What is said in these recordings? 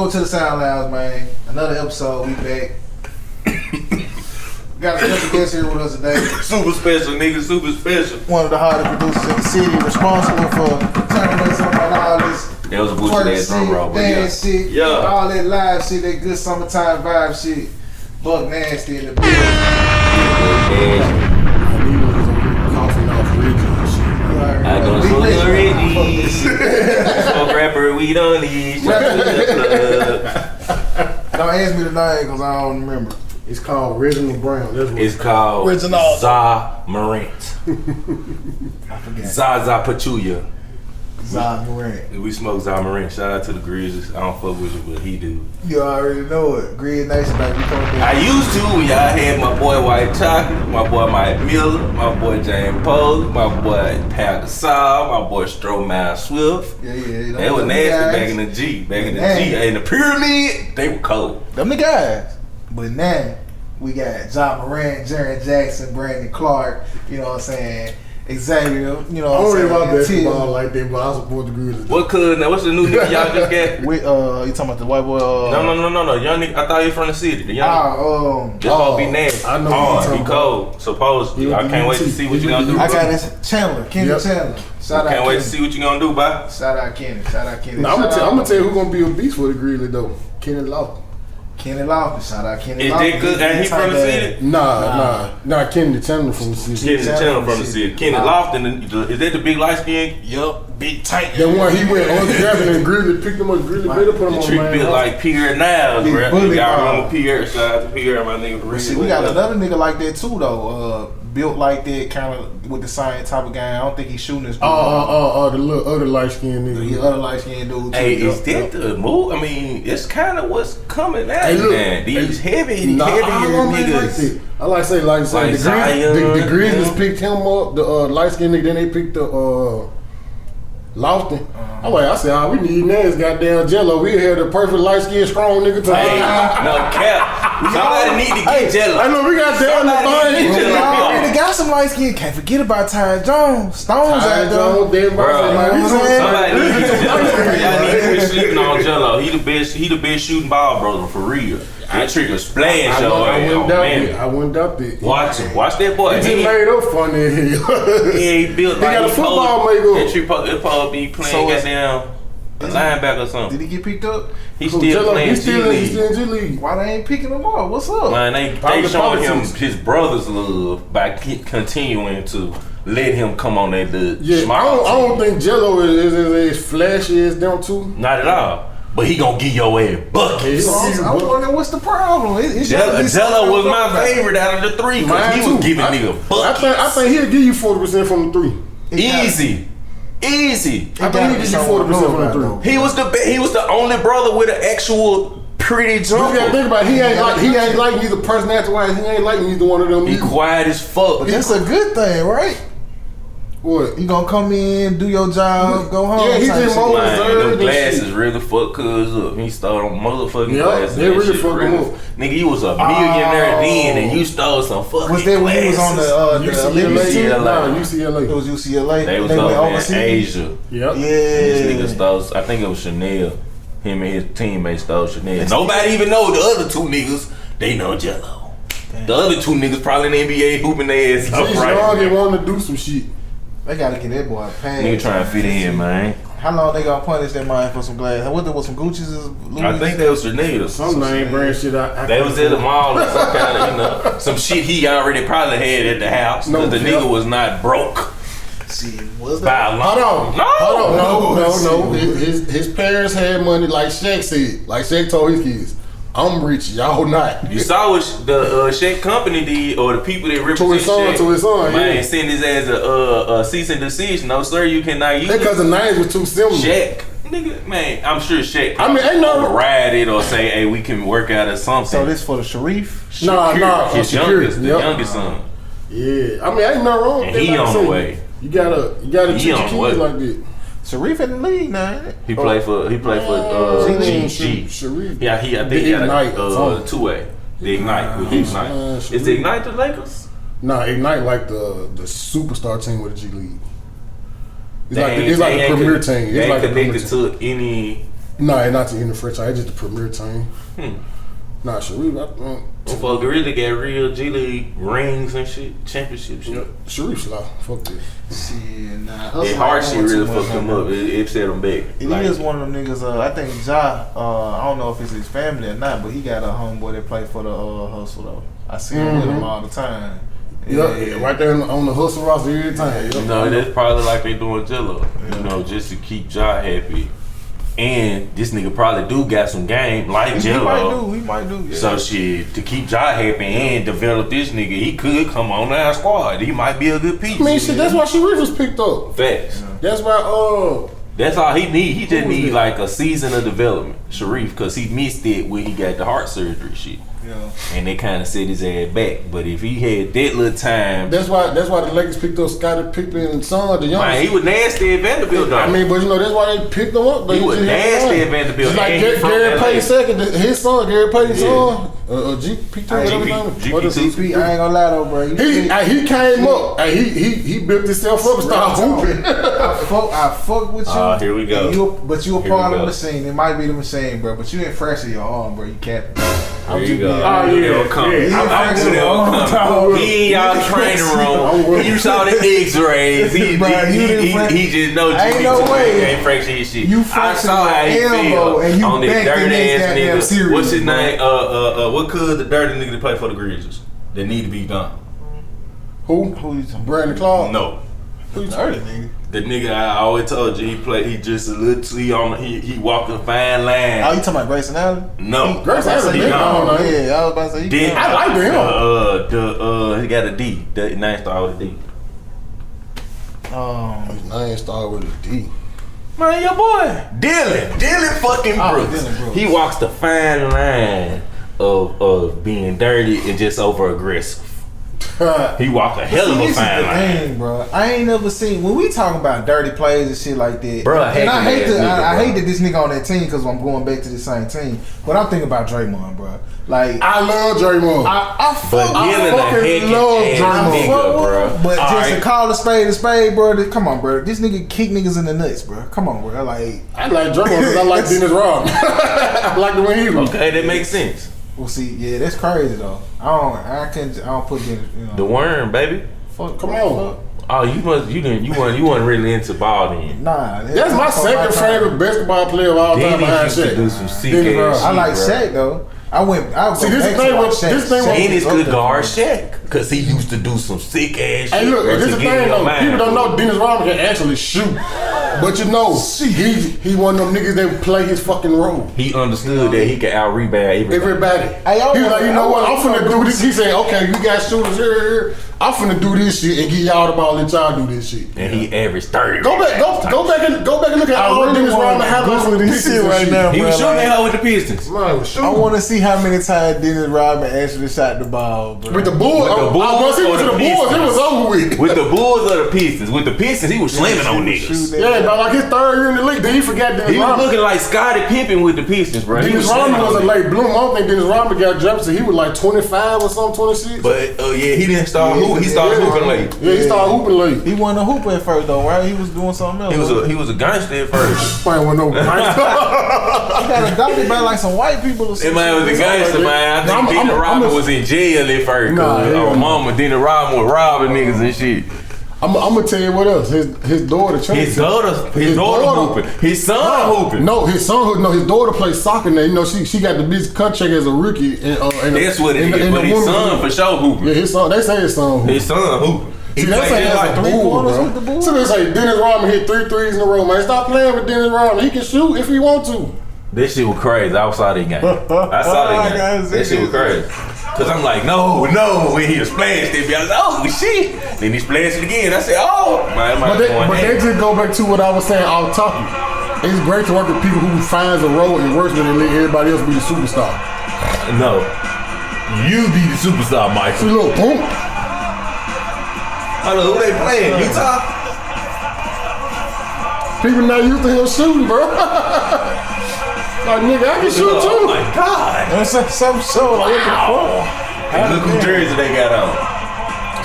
Welcome to the Sound Lounge, man. Another episode, we back. Got a special guest here with us today. Super special, nigga, super special. One of the hardest producers in the city, responsible for turning us up on all this. That was a bullshit ass drum roll, but dance shit, yeah. all that live shit, that good summertime vibe shit. Buck Nasty in the building. I go smoke already. Smoke rapper, we don't need. Don't ask me the name because I don't remember. It's called Original Brown. That's what It's called Original. Za Morant. I forget. Zaza Pachulia. Zod Morant. We smoke Za Morant. Shout out to the Grizzlies. I don't fuck with you, but he do. You already know it. Green Nation, baby. I used to when y'all had my boy White Chocolate, my boy Mike Miller, my boy James Poe, my boy Pat Gasol, my boy Stromile Swift. Yeah. They were nasty back in the G. Back in the G. In the pyramid, they were cold. Them the guys. But now, we got John Moran, Jaren Jackson, Brandon Clark, you know what I'm saying, Xavier, you know I what don't really I'm about saying. basketball like that, but I support the Grizzlies. What could now? What's the new nigga y'all just got? With, you talking about the white boy? No. Young nigga, I thought he was from the city. The young nigga. Just gonna be nasty. I know what you're he talking cold. Supposedly. I can't wait to see what you gonna do. I got this Chandler, Kenny Chandler. Shout out Can't wait Kenny. to see what you gonna do, bye. Shout out Kenny. Nah, I'm gonna tell you who's gonna be a beast for the Grizzlies though. Kenny Lofton. Kenny Lofton. Shout out Kenny Is Lofton. that good? And he from the city? Nah, Kenny the Chandler from the city. Kenny the Chandler from the city. Kenny Lofton, is that the big light skin? Yup, big tight. That one he went on grabbing and Grizzlies picked him up. Grizzlies better put him The on trick man. built like Pierre Niles, Big bro. bully Y'all ball. remember Pierre? Shout out to Pierre, my nigga. See, we got another nigga like that too, though. Built like that, kind of with the same type of guy. I don't think he's shooting this. The little other light skinned nigga. The other light skinned dude. Too. Hey, is that the move? I mean, it's kind of what's coming out, Hey, look, man. These heavy niggas. I like to say, the Zion, Grizzlies yeah. picked him up, the light skinned nigga, then they picked the Lofton. I said, we need Nas goddamn Jello. We had the perfect light skinned strong nigga to Hey, no cap. Somebody need to get Jello. I know we got down the Somebody need to get line. Jello. They got some light skin. Can't forget about Ty Jones. Stones out there. Bro, Somebody need to get Jello. Y'all need to quit sleeping on Jello. He the best shooting ball brother for real. That trigger splash, yo. I went up there. Watch him. Watch that boy. He just made up funny. He built He like got a football maker. That tree probably be playing goddamn a linebacker or something. Did he get picked up? He's still playing He's still in G-League. G League. Why they ain't picking him up? What's up? Man, they showing him his brother's love by continuing to let him come on that little Yeah, I small don't team. think Jello is as flashy as them two. Not at all. But he gonna give your ass buckets. I wonder what's the problem. Jello was my favorite out of the three because he was giving nigga buckets. I think he'll give you 40% from the three. Easy. I think he'll give you 40% from the three. He was the only brother with an actual pretty You jumper. gotta think about it. He ain't like neither personality wise. He ain't like neither one of them. He quiet as fuck. But that's a good thing, right? What? You gonna come in, do your job, go home. Yeah, he type just shit. more Man, reserved them and glasses shit. really fuck cuz up. He stole them motherfucking glasses. they and really shit fuck him up. Nigga, you was a millionaire then and you stole some fucking Was that when he was on the Olympics? UCLA. Nah, UCLA. It was UCLA. They was went over in overseas. Asia. Yep. Yeah. This nigga stole, I think it was Chanel. Him and his teammates stole Chanel. Nobody even know the other two niggas. They know Jello. The other two niggas probably in the NBA hooping their ass up He's right. strong and wanting to do some shit. They gotta get that boy paid. Nigga trying to fit in, man. How long they gonna punish that man for some glass? What there was some Gucci's? I think that was Chanel. Some name brand shit. They was at the mall or some kind of, some shit he already probably had at the house. No, The nigga was not broke. See, was By that? a lot. No. His parents had money, like Shaq said. Like Shaq told his kids, "I'm rich, y'all not." You saw what the Shaq company did, or the people that represent Shaq. To his son, man, yeah. send his ass a cease and desist. No, sir, you cannot use Because the names were too similar. Shaq. Nigga, man, I'm sure Shaq ain't no override it or say, hey, we can work out of something. So this for the Sharif? Nah, His youngest, the youngest son. Yeah, ain't nothing wrong with And that. he Like I on the say, way. You gotta treat your on the kids way. like that. Sharif in the league now, ain't it? He played for GG. Sharif. Yeah, I think The he got Ignite a song. two-way. The Ignite with Ignite. Is the Ignite the Lakers? Nah, Ignite like the superstar team with the G League. It's They like ain't the premier team. They It's ain't like the premier connected team. to any No, not the NFL team. It's just the premier team. Nah, Sharif. Fuck, really got real G League rings and shit, championship shit. Yeah, Sharif Slaw. Fuck this. Shit, nah. That hard shit really fucked him up. It set him back. He is one of them niggas. I think Ja. I don't know if it's his family or not, but he got a homeboy that play for the Hustle though. I see him with him all the time. Yeah, right there on the Hustle roster every time. You know, that's probably like they doing Jello. You know, just to keep Ja happy. And this nigga probably do got some game like Jello. He might do. Yeah. So shit, to keep Ja happy and develop this nigga, he could come on our squad. He might be a good piece. I mean, shit, that's why Sharif was picked up. Facts. Yeah. That's why. That's all he need. He just need like a season of development, Sharif, because he missed it when he got the heart surgery shit. Yeah. And they kind of set his ass back. But if he had that little time, That's why the Lakers picked up Scottie Pippen's son, the young. man, he was nasty at Vanderbilt though. I mean, but you know that's why they picked him up. He was nasty at Vanderbilt. Just like And he from Gary LA. Payton second, his son, Gary Payton's son, GP2, whatever his name is. GP2. What is GP, I ain't gonna lie though, bro. He came up. He built himself up and started hooping. I fuck with you. Here we go. But you a Here part we of the go. machine. It might be the machine, bro. But you ain't fresh in your arm, bro. You can't. There you go. Oh, yeah. Come. Yeah. I'm with him. He in y'all training room. He saw the X-rays. He just know Ain't no way. ain't fresh in his shit. You I fresh saw in how he your elbow feel and you on this back the dirty next ass goddamn nigga. series, What's his bro. name? What could the dirty nigga that play for the Grizzlies that need to be done? Who Who you talking about? Brandon Clark? No. Dirty nigga. The nigga I always told you he just a little he walking a fine Oh, line. you talking about Grayson Allen? No. Grayson Allen, He he gone. gone. Yeah, I was about to say. Then I like him. He got a D. The name start with a D. His name started with a D. Man, your boy Dylan fucking Brooks. Dylan Brooks. He walks the fine line of being dirty and just over aggressive. He walked a hell of a This is fine the line. thing, bro. I ain't never seen when we talking about dirty plays and shit like that. Bro, and I hate that nigga, I bro. hate that this nigga on that team because I'm going back to the same team. But I'm thinking about Draymond, bro. Like I love Draymond. I But Dylan a fucking heckin' love ass Draymond. nigga, bro. But just to Alright. call a spade, bro. Come on, bro. This nigga kick niggas in the nuts, bro. Come on, bro. Like, I like Draymond because I like Dennis Rodman. I like the way he was. Okay, that makes sense. well, see, yeah, that's crazy though. I don't put the, you know. The worm, baby. Fuck, Come on. Oh, you weren't really into ball then. Nah, That's my second favorite basketball player of all time Dennis behind used to do Shaq. some sick Dennis ass Rodman. shit. I like bro. Shaq though. I See, this back thing to watch was- Shaq. this thing was- Shaq Dennis up could there guard for me. Shaq because he used to do some sick ass shit. Hey, look, bro, this to is the get in thing your though. mind, People don't bro. know Dennis Rodman can actually shoot. But you know, he one of them niggas that would play his fucking role. He understood that he could out rebound Everybody. Hey, He was like, you know what? I'm finna do this. this. He said, okay, you got shooters here. I'm finna do this shit and give y'all the ball. Let y'all do this shit. And he averaged 30. Go back and look at all really Dennis wanna Rodman highlights Google with the this Pistons shit and right shit. now. He was bro, shooting like- that hoe with the Pistons. Man, shoot. I want to see how many times Dennis Rodman actually shot the ball, bro. With the Bulls, With the Bulls once he went to or the the Bulls, it was over with. With the Bulls or the Pistons. With the Pistons, he was slamming on niggas. Yeah, but like his third year in the league, then he forgot Dennis He was Rodman. looking like Scottie Pippen with the Pistons, bro. He Dennis slamming Rodman was a on niggas. late bloom. I don't think Dennis Rodman got drafted. So he was like 25 or something, 26. But yeah, he didn't start hooping. He started hooping late. Yeah, he started hooping late. He wasn't a hooper at first though, right? He was doing something else. He was a gangster at first. Man, went over. He got adopted by like some white people or That something. man was a gangster, man. I think Dennis Rodman was in jail at first. Nah, Cause hell no. mama, Dennis Rodman was robbing niggas and shit. I'm gonna tell you what else. His daughter. His daughter hooping. His son hooping. No, his son. No, his daughter plays soccer now. You know, she got the biggest contract as a rookie. That's what it is. But his son for sure hooping. Yeah, his son. They say his son hooping. His son hooping. See, He they played say just that's like a the bull, Bulls bro. with the Bulls? So they say Dennis Rodman hit 3 threes in a row, man. Stop playing with Dennis Rodman. He can shoot if he want to. That shit was crazy. I saw that game. I saw that game. That shit was crazy. Cause I'm like, no. When he was splashed, they be like, oh shit. Then he splashed it again. I said, oh, man, But they just go back to what I was saying off topic. It's great to work with people who finds a role and works with it and let everybody else be the superstar. No, you be the superstar, See, Michael. look, boom. I don't know who they playing. Utah. People not used to him shooting, bro. Like, nigga, I can shoot Oh too. my god. That's some show. Like, what the fuck? And look who jersey they got on.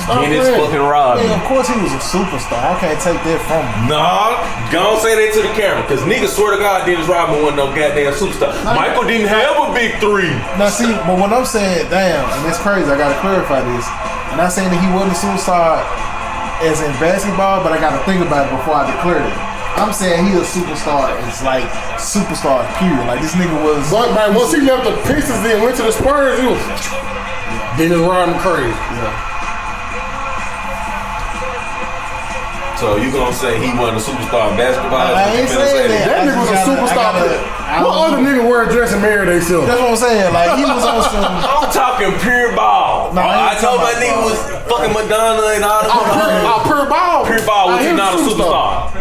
Dennis fucking Rodman. Yeah, of course he was a superstar. I can't take that from him. Nah, don't say that to the camera, cause niggas swear to God Dennis Rodman wasn't no goddamn superstar. Michael didn't have a big three. Now see, but when I'm saying, damn, and it's crazy, I gotta clarify this. I'm not saying that he wasn't a superstar as in basketball, but I gotta think about it before I declare it. I'm saying he a superstar is like superstar period. Like this nigga was. But man, once he left the Pistons and went to the Spurs, he was Dennis Rodman crazy. Yeah. So you gonna say he wasn't a superstar in basketball? I ain't saying that. That nigga was a superstar. What other nigga wear a dress and marry themselves? That's what I'm saying. Like he was on some. I'm talking pure ball. No, I told my nigga ball. was fucking Madonna and all that. Pure ball. Pure ball was he not a superstar?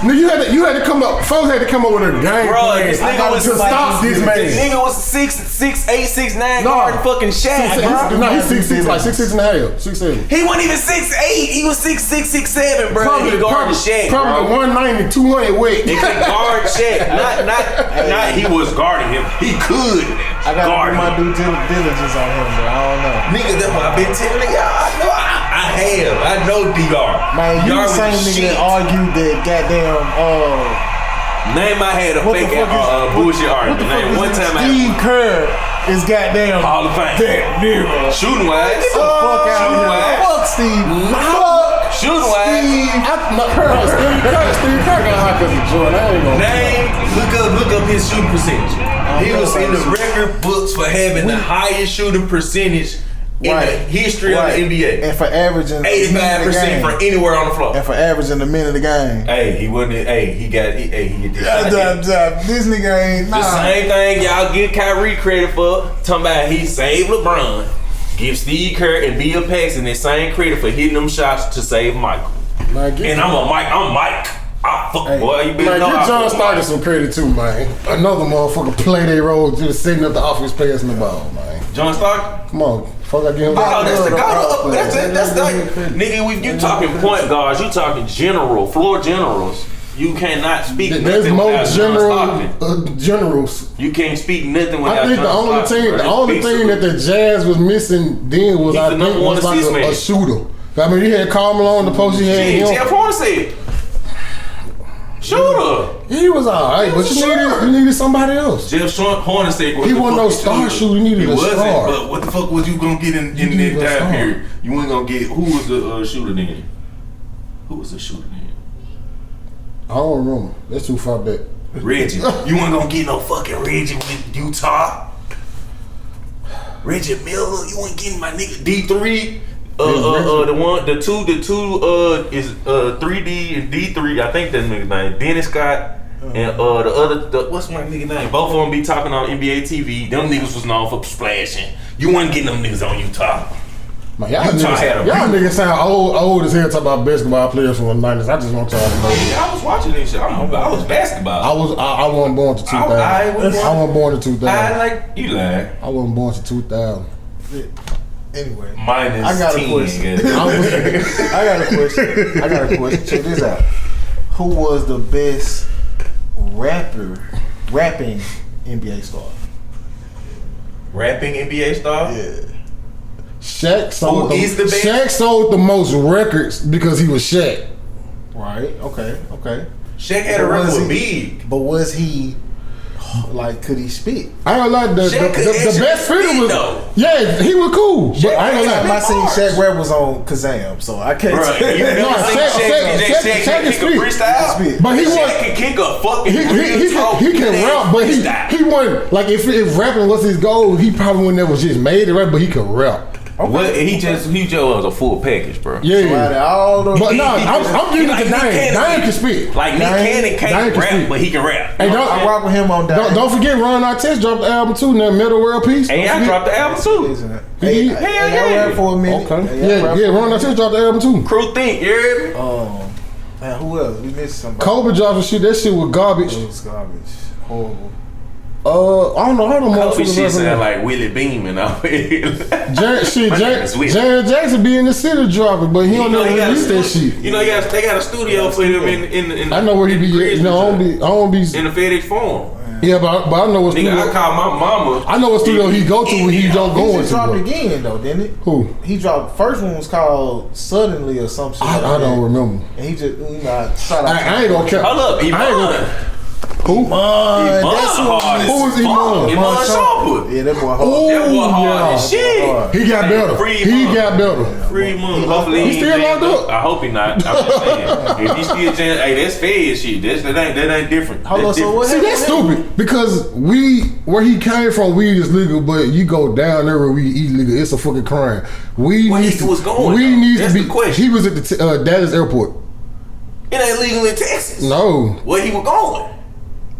Nigga, you had to come up. Folks had to come up with a game Bro, plan this nigga was to stop this man. This nigga was 6'8", 6'9", guard fucking Shaq, bro. No, he's 6'6", like 6'6" and a half, 6'7". He wasn't even 6'8". He was 6'6", 6'7", bro. He guarded Shaq, probably bro. 190, 200 weight. He could guard Shaq. Not he was guarding him. He could I gotta guard do my him. due diligence on him, bro. I don't know. Nigga, that's what I've been telling y'all. I know I have. I know DR. Man, you DR the same was nigga that shit. argued that goddamn Name I had a fake bullshit argument. Name one time I Steve Kerr is goddamn Hall of Fame. that nigga. Shooting wise. Get the fuck out of Shooting here. wise. Fuck Steve. Fuck Shooting wise. Steve Kerr got hot because of Jordan. I ain't gonna. Name, look up his shooting percentage. He was in the record books for having the highest shooting percentage in the history of the NBA. And for averaging 85% from anywhere on the floor. And for averaging a minute a game. Hey, he wasn't. Hey, he got. Hey, he did. This nigga ain't The same thing y'all give Kyrie credit for. Talking about he saved LeBron. Give Steve Kerr and Bill Paxton the same credit for hitting them shots to save Michael. And I'm Mike. Boy, you better know. Give John Stockton some credit too, man. Another motherfucker play their role just sitting at the office passing the ball, man. John Stockton? Come on, fuck, I give him. Oh, that's the guy. That's like, nigga, you talking point guards, you talking floor generals. You cannot speak There's nothing more without John Stockton. generals. You can't speak nothing without I think John Stockton, the only thing that the Jazz was missing then was like a shooter. I mean, he had Karl Malone, the post he had him. Jeff Horner said, shooter. He was alright, but you needed somebody else. Jeff Horner said he wasn't no star shooter. You needed a star. But what the fuck was you gonna get in that time period? You weren't gonna get who was the shooter then? Who was the shooter then? I don't remember. That's too far back. Reggie. You weren't gonna get no fucking Reggie with Utah. Reggie Miller. You weren't getting my nigga D3. The two is 3D and D3. I think that nigga name Dennis Scott and what's my nigga name? Both of them be talking on NBA TV. Them niggas was known for splashing. You wasn't getting them niggas on Utah. Man, y'all niggas sound old as hell talking about basketball players from the 90s. I just want y'all to know. I was watching this shit. I was basketball. I wasn't born to 2000. I wasn't born to 2000. You lied. I wasn't born to 2000. Anyway, minus I got 10. A question. I got a question. Check this out. Who was the best rapping NBA star? Rapping NBA star? Yeah. Shaq sold the most records because he was Shaq. Right. Okay. Shaq had a record with Big. But was he like? Could he spit? I ain't gonna lie. The best fitter was. Though. Yeah, he was cool. But I ain't gonna lie. I seen Shaq rap was on Kazam, so I can't. Right. Shaq can freestyle. But he Shaq can kick a fucking. He can rap, but he wasn't like if rapping was his goal, he probably wouldn't never just made it rap, but he could rap. Okay. Well, he just was a full package, bro. Yeah. But no, I'm giving it to Dame. Dame can spit. Like Nick Cannon can't rap, but he can rap. Hey, I rock with him on that. Don't forget Ron Artest dropped the album too, that Metal World Peace. Hey, I dropped the album too. Hey, I rap for a minute. Okay. Yeah, Ron Artest dropped the album too. Crew Think, you hear me? Man, who else? We missed somebody. Kobe dropped some shit. That shit was garbage. It was garbage. Horrible. I don't know how the Kobe motherfuckers shit sound like Willie Beam and all. Jared Jackson be in the city dropping, but he don't know release that shit. You know, they got a studio for him in I know where he be. I don't be in the FedEx Forum. Yeah, but I know what Nigga, studio. I call my mama. I know what studio he go to when he don't go He into. just dropped again though, didn't it? Who? He dropped. First one was called Suddenly or some shit. I don't remember. And he just, shout out. I ain't gonna care. Hold up, I ain't Iman. Who? That's Who was Iman? Iman Shumpert. Yeah, that boy hard. That boy hard yeah. as shit. He got better. Free He Iman. got better. Free money. Hopefully He still ain't locked up. I hope he not. I'm just saying. If he still jam, hey, that's fed shit. That ain't different. Hold on, That's so different. what See, that's stupid because where he came from, weed is legal, but you go down there where we eat legal, it's a fucking crime. Weed Where needs he was going, Weed though? needs That's to be. the question. He was at the Dallas airport. It ain't legal in Texas. No, Where he was going.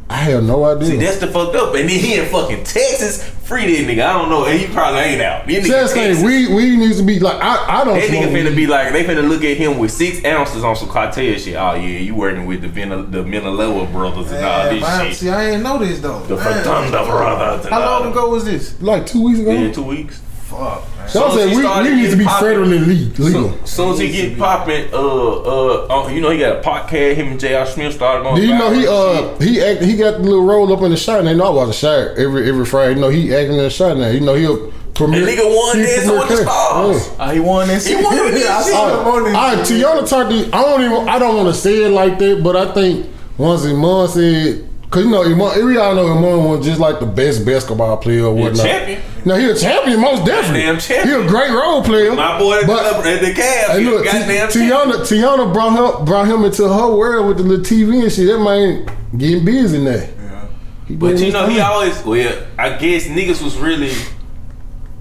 I have no idea. See, that's the fucked up. And then he in fucking Texas. Free that nigga. I don't know. And he probably ain't out. This nigga That's Texas. thing. Weed needs to be like I don't. That nigga smoke finna weed. be like, they finna look at him with 6 ounces on some cartel shit. Oh yeah, you working with the Menaloa brothers and all this shit. See, I ain't know this though. The Fratanda brothers. and How all long them. ago was this? like 2 weeks ago. Yeah, 2 weeks. Fuck, man. So I'm saying we need to be federally legal. Soon as he get popping, you know he got a podcast. Him and J.R. Smith started on. Do you know he got the little roll up in the shot? And they know I was a shot every Friday. You know he acting in the shot now. You know he'll premiere. The nigga won this with the stars. He won this. He won this I shit. saw him on this. All right, Tiana talked to. I don't want to say it like that, but I think once Iman said, cause you know Iman, we all know Iman was just like the best basketball player or He a whatnot. champion. No, he a champion, most definitely. Damn champion. He a great role player. My boy at But- the Cavs. Hey, He look, goddamn champion. Tiana brought him into her world with the little TV and shit. That man getting busy now. He But doing you his know, he thing. always, well, I guess niggas was really,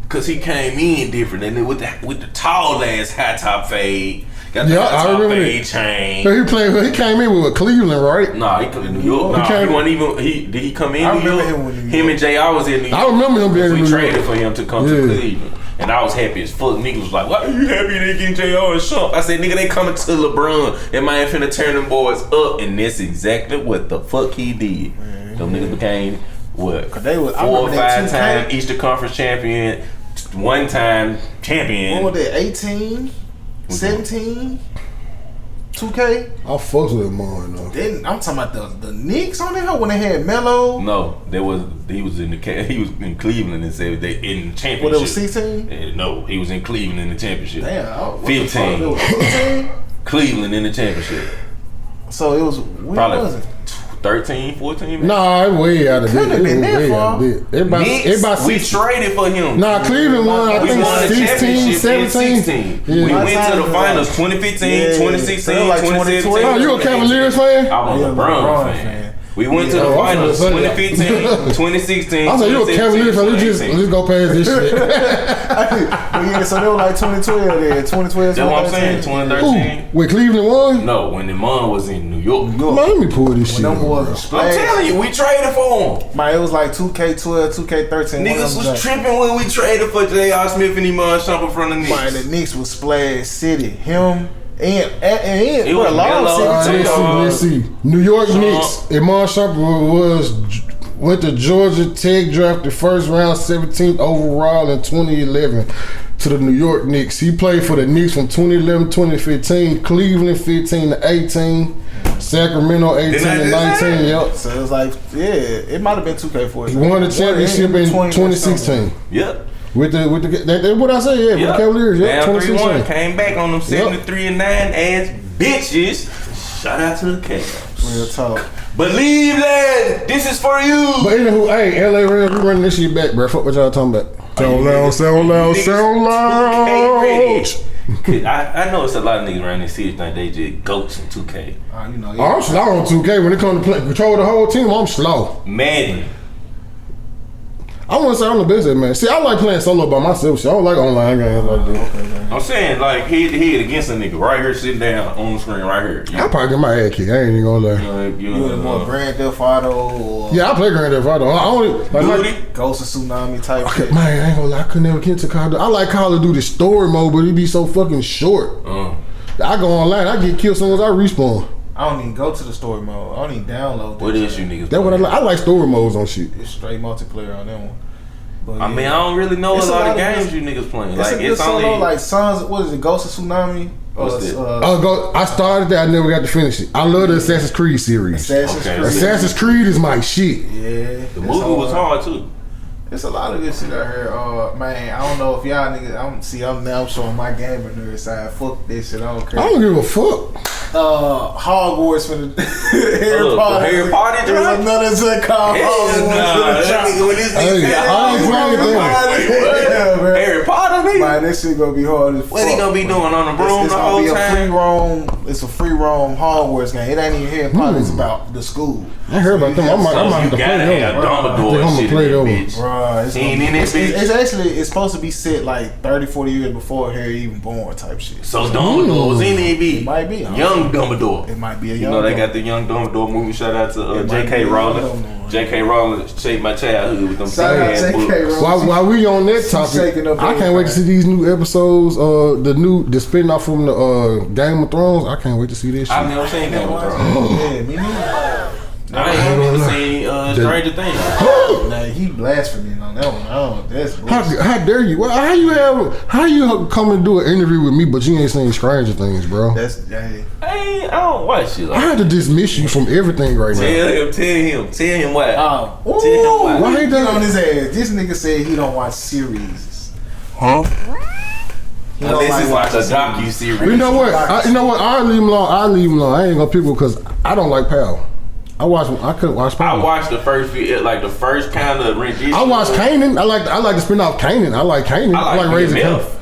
cause he came in different, and then with the tall ass high top fade, got the Yeah, high I top remember fade that. chain. He came in with Cleveland, right? Nah, he come in New York. Nah, came- he wasn't even. Did he come in I New remember York? him when he was Him and JR was in New York. I remember him being in We New traded York. for him to come to Yeah. Cleveland. And I was happy as fuck. Niggas was like, why are you happy they getting JR and Shump? I said, nigga, they coming to LeBron. That man finna turn them boys up. And that's exactly what the fuck he did. Them niggas became, what, 'Cause they was- I 4 or remember that 5 time 2K. Eastern Conference champion, 1 time champion. What was that? 18, 17, 2K. I fucks with Iman though. Then I'm talking about the Knicks on there when they had Melo. No, he was in Cleveland and said they in the championship. What, it was 16? No, he was in Cleveland in the championship. Damn. What the 15. fuck? It was 15? Cleveland in the championship. So it was, when Probably was it? 13, 14 maybe. Nah, it way out of Couldn't it. have been that Way far. out of it. Knicks, we 60. traded for him. Nah, Cleveland won, I We think, won the 16, championship in 17. 16. Yeah. We My went to time the was finals like- 2015, Yeah. 2016, So like 2017. 2012. Oh, you a Cavaliers fan? I'm a Yeah, LeBron fan. We went to the Yeah, I finals was gonna say 2015, 2016. I said, you a 2017, Cavaliers fan. Let's 2018. go past this shit. But yeah, so they were like 2012 there. 2012, That's what I'm saying, 2013. Ooh, when Cleveland won? No, when the Mon was in New York. Man, let me pull this shit. When them up, boys bro. was splash. I'm telling you, we traded for him. Man, it was like 2K12, 2K13. Niggas was tripping when we traded for J.R. Smith and Iman Shumpert from the Man, Knicks. the Knicks was Splash City. Him and It what, was Long Melo. City too. Let's see. New York Shump. Knicks. Iman Shumpert went to Georgia Tech, drafted first round, 17th overall in 2011 to the New York Knicks. He played for the Knicks from 2011 2015, Cleveland 15 to 18, Sacramento 18 Didn't I to do that? 19. Yep. So it was like, yeah, it might have been 2K14. He won the championship in 2016 Yep. with the what I say, yeah, with the Cavaliers, yeah, Down 3-1. 2016. Came back on them 73-9 ass bitches. Shout out to the Cavs. Real talk. Believe that this is for you. But anywho, hey, LA Rams, we running this shit back, bro. Fuck what y'all talking about. Sound loud, sound loud, sound loud. 2K. I know it's a lot of niggas around this city think they just goats in 2K. You know, Oh, I'm slow on 2K when it comes to play, control the whole team. I'm slow. Madden. I want to say I'm the best at man. See, I like playing solo by myself. Shit. I don't like online games like that. I'm saying like head to head against a nigga right here sitting down on the screen right here. I probably get my ass kicked. I ain't even gonna lie. you was more Grand Theft Auto or Yeah, I play Grand Theft Auto. I only like Duty. Ghost of Tsunami type shit. man, I ain't gonna lie. I could never get into Call of Duty. I like Call of Duty story mode, but it be so fucking short. I go online, I get killed as soon as I respawn. I don't even go to the story mode. I don't even download that What shit. is you niggas? That's what I like. I like story modes on shit. It's straight multiplayer on that one. But I mean, I don't really know It's a a lot lot of of games good- you niggas playing. It's Like a good it's solo, only like Sons. What is it? Ghost of Tsunami. What's that? I started that. I never got to finish it. I love the Assassin's Creed series. Assassin's Creed is my shit. Yeah. The movie was hard too. There's a lot of good shit out here. Man, I don't know if y'all niggas. I'm now showing my gamer nerd side. Fuck this shit. I don't care. I don't give a fuck. Hogwarts for the Harry Potter. Harry Potter There's drop? another shit called Hogwarts for the drop. Hey, I ain't playing that. Harry Potter, nigga. Man, this shit gonna be hard as fuck. What he gonna be doing on the broom It's the gonna whole be a time? free roam. It's a free roam Hogwarts game. It ain't even Harry Potter. It's about the school. I heard about them. I might have to play them. Dumbledore I'm shit gonna play in that them. bitch. Bruh, it's actually supposed to be set like 30, 40 years before Harry even born type shit. So Dumbledore was in it, It might be. Young Dumbledore. It might be a You young know they Dumbledore. got the Young Dumbledore movie. Shout out to It might J.K. be Rowling. Dumbledore. J.K. Rowling shaped my childhood with them Shout out ass J.K. books. Rowling. While we on that She's topic, shaking up I can't wait to see these new episodes. The spin-off from the Game of Thrones. I can't wait to see this shit. I've never seen Game of Thrones. Yeah, me neither. I ain't even seen Stranger Things. Nah, he blaspheming on that one. Oh, that's bullshit. How dare you? Well, how you come and do an interview with me, but you ain't seen Stranger Things, bro? That's hey. Hey, I don't watch shit I like had to dismiss you from everything right now. Tell him why. Ooh, Tell him why he he done- on his ass? This nigga said he don't watch series. Huh? He don't Unless it's like a watching docu-series. You know what? I'll leave him alone. I ain't gonna pick because I don't like Powell. I couldn't watch I Powell. watched the first few, like the first kind of rendition. I watched Kanan. I like the spin-off Kanan. I like Kanan. I like Raising BMF. Kanan.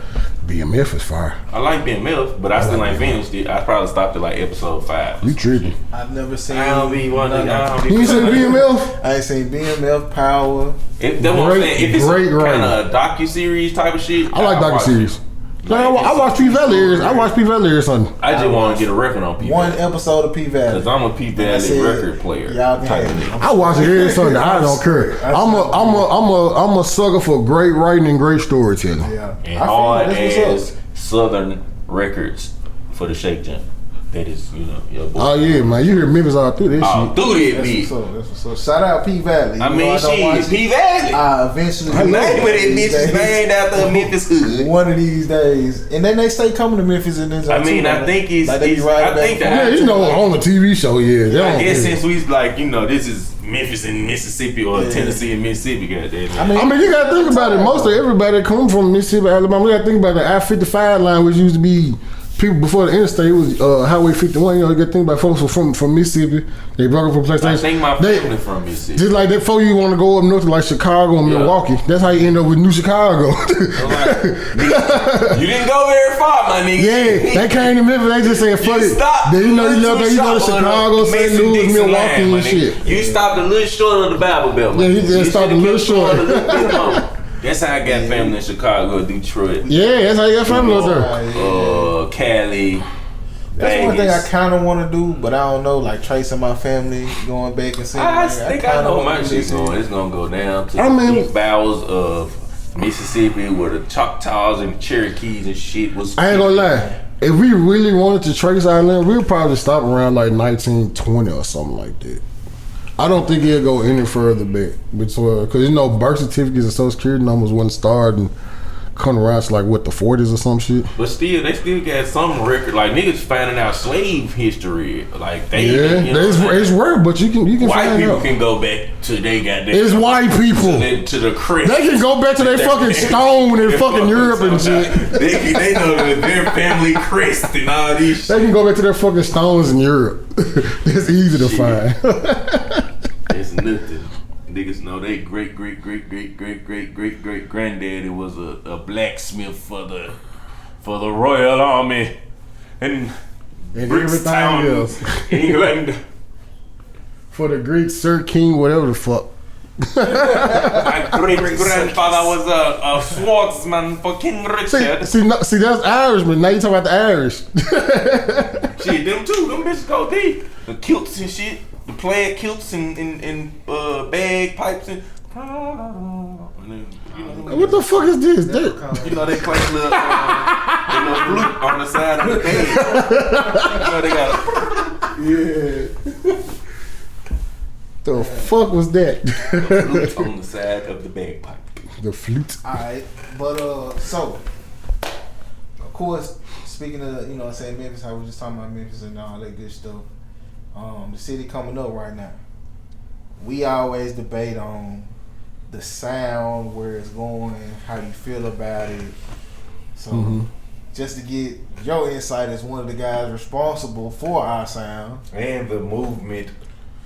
BMF is fire. I like being MILF, but I still ain't finished it. I probably stopped at like episode 5. You tripping? I've never seen. I don't be one of You ain't seen BMF? I ain't seen BMF Power. That's what I'm saying. If it's Great kind of a docu-series type of shit, I like I'll watch docu-series. it. Like, I watch P Valley. I watch P Valley or something. I just want to get a record on P One Valley. episode of P Valley. Because I'm a P Valley record player. Y'all can have it. I watch it every Sunday. I don't care. I'm a sucker for great writing and great storytelling. Yeah. And I feel hard that's what's ass up. Southern records for the Shake Jump. That is, your boy. Oh yeah, man. You hear Memphis all through that shit. Through that That's beat. what's up. Shout out P Valley. I mean, shit, P Valley. Eventually. The name of that bitch is days. named after a Memphis hood. One of these days, and then they stay coming to Memphis and then. I mean, I think it's. Like they be it's riding I back think and that. Yeah, you know, on the TV show, yeah. They I don't guess care. since we like, this is Memphis and Mississippi or Tennessee and Mississippi, goddamn. I I mean, you gotta think about it. Most of everybody come from Mississippi, Alabama. You gotta think about the I-55 line, which used to be people before the interstate. It was Highway 51. You know, you gotta think about folks from Mississippi. They broke up from places. I think my family from Mississippi. Just like that, before you want to go up north to like Chicago and Milwaukee. That's how you end up with New Chicago. You didn't go very far, my nigga. Yeah, they came to Memphis. They just said, "Fuck it." Then you know you go to Chicago, St. Louis, Milwaukee, and shit. You stopped a little short of the Bible Belt. Yeah, you just stopped a little short. That's how I got family in Chicago, Detroit, Yeah, that's how you got family up there. Cali. That's one thing I Vegas. kind of want to do, but I don't know, like tracing my family, going back and seeing. I think I know my shit shit going. It's gonna go down to I mean- the deep bowels of Mississippi, where the Choctaws and Cherokees and shit was. I ain't gonna lie. If we really wanted to trace our land, we'd probably stop around like 1920 or something like that. I don't think it'll go any further back. Because, you know, birth certificates and social security numbers wouldn't start and come around to like, what, the 40s or some shit? But still, they still got some record. Like, niggas finding out slave history. Like, they. Yeah, you know it's rare, but you can white find people out. can go back to they got that. It's white people. To the crest. They can go back to their fucking stone in fucking Europe and shit. They know that their family crest and all these shit. They can go back to their fucking stones in Europe. That's easy to find. It's nothing. Niggas know they great granddaddy was a blacksmith for the Royal Army and everything Bricktown, else. England. For the great Sir King, whatever the fuck. My great grandfather was a swordsman for King Richard. See, that's Irishman. Now you talking about the Irish. Shit, them too. Them bitches go deep. The kilts and shit. The plaid kilts and bagpipes and. What the fuck is this? You know they play a little flute on the side of the bag. You know they got The fuck was that? a flute on the side of the bagpipe. The flute. Alright, but so of course, speaking of, you know, what I'm saying Memphis, I was just talking about Memphis and all that good stuff. The city coming up right now. We always debate on the sound, where it's going, how you feel about it. So, just to get your insight as one of the guys responsible for our sound and the movement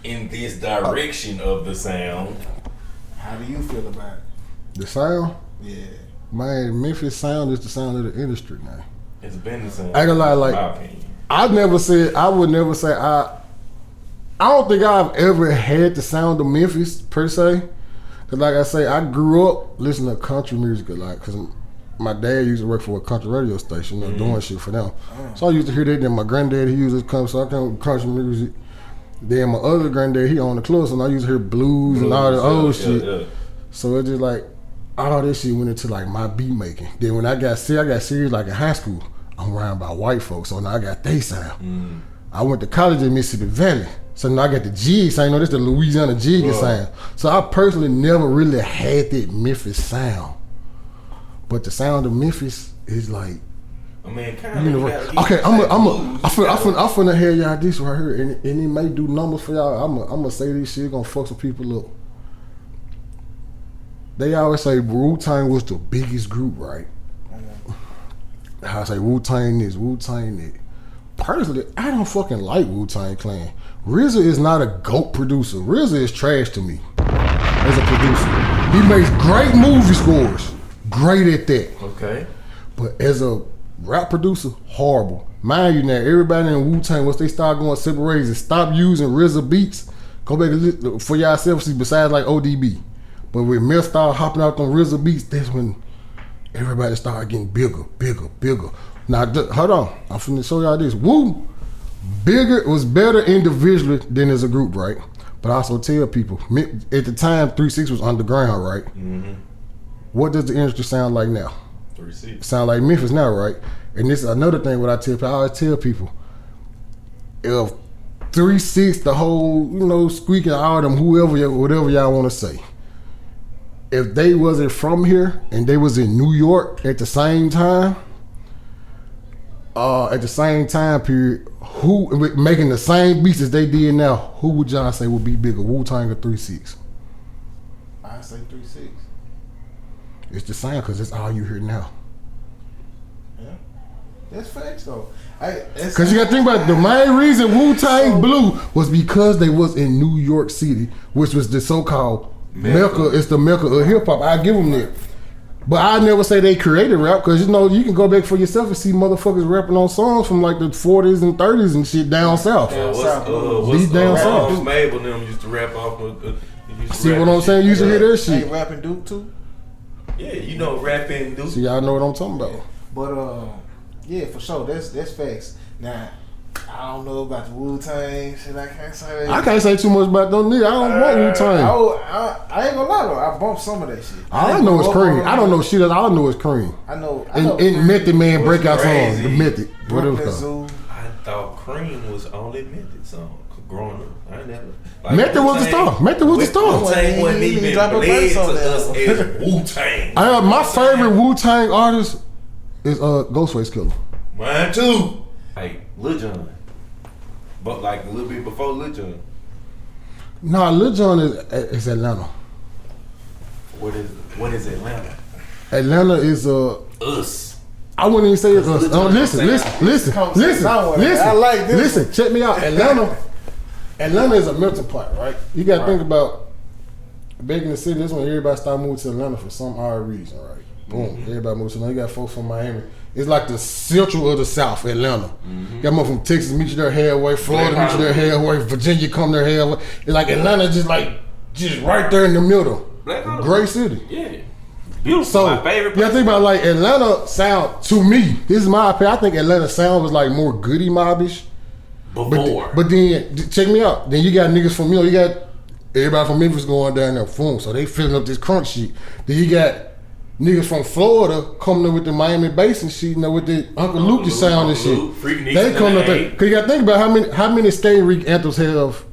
in this direction of the sound. How do you feel about it? The sound? Yeah. Man, Memphis sound is the sound of the industry now. It's been the sound. I ain't gonna lie, like, I would never say I don't think I've ever had the sound of Memphis per se. Cause like I say, I grew up listening to country music a lot. Cause my dad used to work for a country radio station, you know, doing shit for them. So I used to hear that. Then my granddad, he used to come, so I came with country music. Then my other granddad, he owned the club, so I used to hear blues and all that old shit. Yeah. So it just like all this shit went into like my beat making. Then when I got serious like in high school, I'm around by white folks, so now I got they sound. I went to college in Mississippi Valley, so now I got the jig sound. You know, this the Louisiana jig sound. So I personally never really had that Memphis sound, but the sound of Memphis is like. I mean, kind of. Okay, I'm finna hear y'all this right here, and it may do numbers for y'all. I'm gonna say this shit gonna fuck some people up. They always say Wu-Tang was the biggest group, right? I say Wu-Tang this, Wu-Tang that. Personally, I don't fucking like Wu-Tang Clan. RZA is not a GOAT producer. RZA is trash to me as a producer. He makes great movie scores, great at that. Okay, but as a rap producer, horrible. Mind you now, everybody in Wu-Tang, once they start going separate ways and stop using RZA beats, go back and look for yourself, see, besides like ODB. But when Mel started hopping out on RZA beats, that's when everybody started getting bigger. Now, hold on. I'm finna show y'all this. Wu was better individually than as a group, right? But I also tell people, at the time, 3-6 was underground, right? What does the industry sound like now? 3-6. Sound like Memphis now, right? And this is another thing what I tell people. I always tell people, if 3-6, the whole, you know, squeaking all them, whatever y'all want to say, if they wasn't from here and they was in New York at the same time period, who making the same beats as they did now, who would y'all say would be bigger, Wu-Tang or 3-6? I say 3-6. It's the same because that's all you hear now. Yeah, that's facts though. Because you got to think about it, the main reason Wu-Tang blew was because they was in New York City, which was the so-called Mecca. It's the Mecca of hip hop. I give them that. But I never say they created rap because, you know, you can go back for yourself and see motherfuckers rapping on songs from like the 40s and 30s and shit down south. Down south. Mabel them used to rap off of. See what I'm saying? You used to hear that shit. Ain't rapping Duke too? Yeah, you know rapping Duke. See, y'all know what I'm talking about. But yeah, for sure. That's facts. Now, I don't know about the Wu-Tang shit. I can't say. I can't say too much about them niggas. I don't want Wu-Tang. I ain't gonna lie though. I bumped some of that shit. All I know is Cream. I don't know shit. All I know is Cream. I know. And Method Man breakout song. The Method. Whatever. I thought Cream was only Method song growing up. I never. Like, Method was the star. Method was the star. Wu-Tang wasn't even bled to us as Wu-Tang. My favorite Wu-Tang artist is Ghostface Killer. Mine too. Hey, Lil Jon. But like a little bit before Lil Jon. Nah, Lil Jon is Atlanta. What is Atlanta? Atlanta is us. I wouldn't even say it's us. Listen. I like this. Listen, check me out. Atlanta is a melting pot, right? You got to think about back in the city. This when everybody started moving to Atlanta for some odd reason, right? Boom, everybody moved to Atlanta. You got folks from Miami. It's like the central of the South, Atlanta. You got more from Texas meet you there halfway, Florida meet you there halfway, Virginia come there halfway. It's like Atlanta just right there in the middle. Great city. Yeah. Beautiful. So, my favorite place. Yeah, think about like Atlanta sound, to me, this is my opinion, I think Atlanta sound was like more goody mobbish. Before. But then, check me out. Then you got niggas from, you got everybody from Memphis going down there, boom, so they filling up this crunk shit. Then you got niggas from Florida coming up with the Miami bass and shit, with the Uncle Luke sound and shit. They come up there. Cause you gotta think about how many skating rink anthems have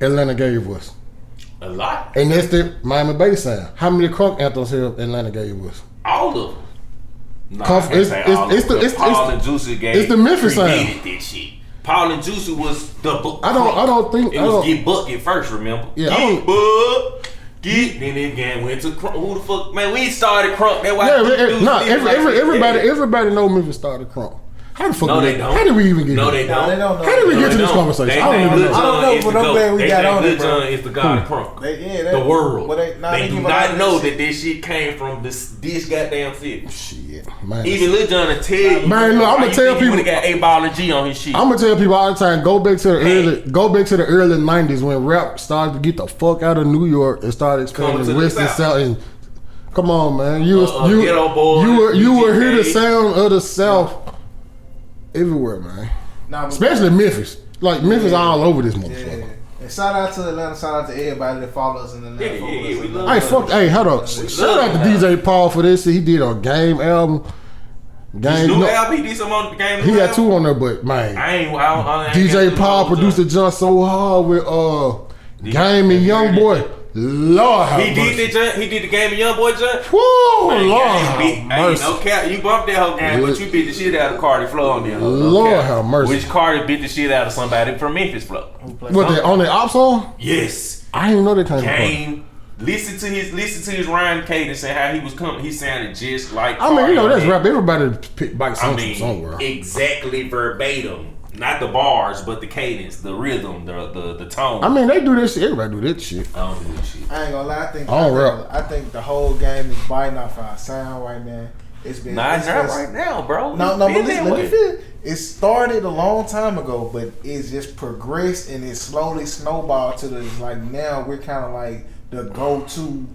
Atlanta gave us. A lot. And that's the Miami bass sound. How many crunk anthems have Atlanta gave us? All of them. All of them. And that's the Miami bass sound. How many crunk anthems have Atlanta gave us? A lot. And that's the Miami bass sound. How many crunk anthems have Atlanta gave us? A lot. And that's the Miami bass sound. How many crunk anthems have Atlanta gave us? Nah, it's Paul and Juicy game. It's the Memphis sound. Created that shit. Paul and Juicy was the book. I don't think it was Get Bucket first. Remember? Yeah, Get Buck. Then the game went to Crunk. Who the fuck? Man, we started Crunk. That's why. Everybody know Memphis started Crunk. How the fuck? No, they don't. How did we even get? No, they don't. They don't know. How did we get to this conversation? I don't even know. I don't know, but I'm glad we got on it, bro. John is the god of Crunk. The world. They do not know that this shit came from this goddamn city. Shit, man. Even Lil Jon will tell you. Man, look, I'm gonna tell people. He got A-Ball and G on his shit. I'm gonna tell people all the time. Go back to the early '90s when rap started to get the fuck out of New York and started expanding west and south. And come on, man, you were hear the sound of the South everywhere, man. Especially Memphis. Like Memphis all over this motherfucker. Yeah. And shout out to Atlanta. Shout out to everybody that follows us in Atlanta. We love Hey, hold up. Shout out to DJ Paul for this. He did a Game album. He did some on the Game. He got 2 on there, but man, I ain't DJ Paul produced the jump so hard with Game and Young Boy. Lord, he did the Game of Young Boy John. Whoa, Man, Lord, hey, no cap. You bumped that whole game, but you beat the shit out of Cardi Flow on there. Lord have mercy. Which Cardi beat the shit out of somebody from Memphis Flow. What they on the op song? Yes. I didn't know that kind of Game. Listen to his rhyme cadence and how he was coming. He sounded just like. I mean, you know, that's rap. Everybody pick back something somewhere. Exactly verbatim. Not the bars, but the cadence, the rhythm, the tone. I mean, they do this shit. Everybody do that shit. I don't do this shit. I ain't gonna lie. I think the whole game is biting off our sound right now. It's been not right now, bro. No, but listen, let me feel. It started a long time ago, but it's just progressed and it slowly snowballed to the like now we're kind of like the go-to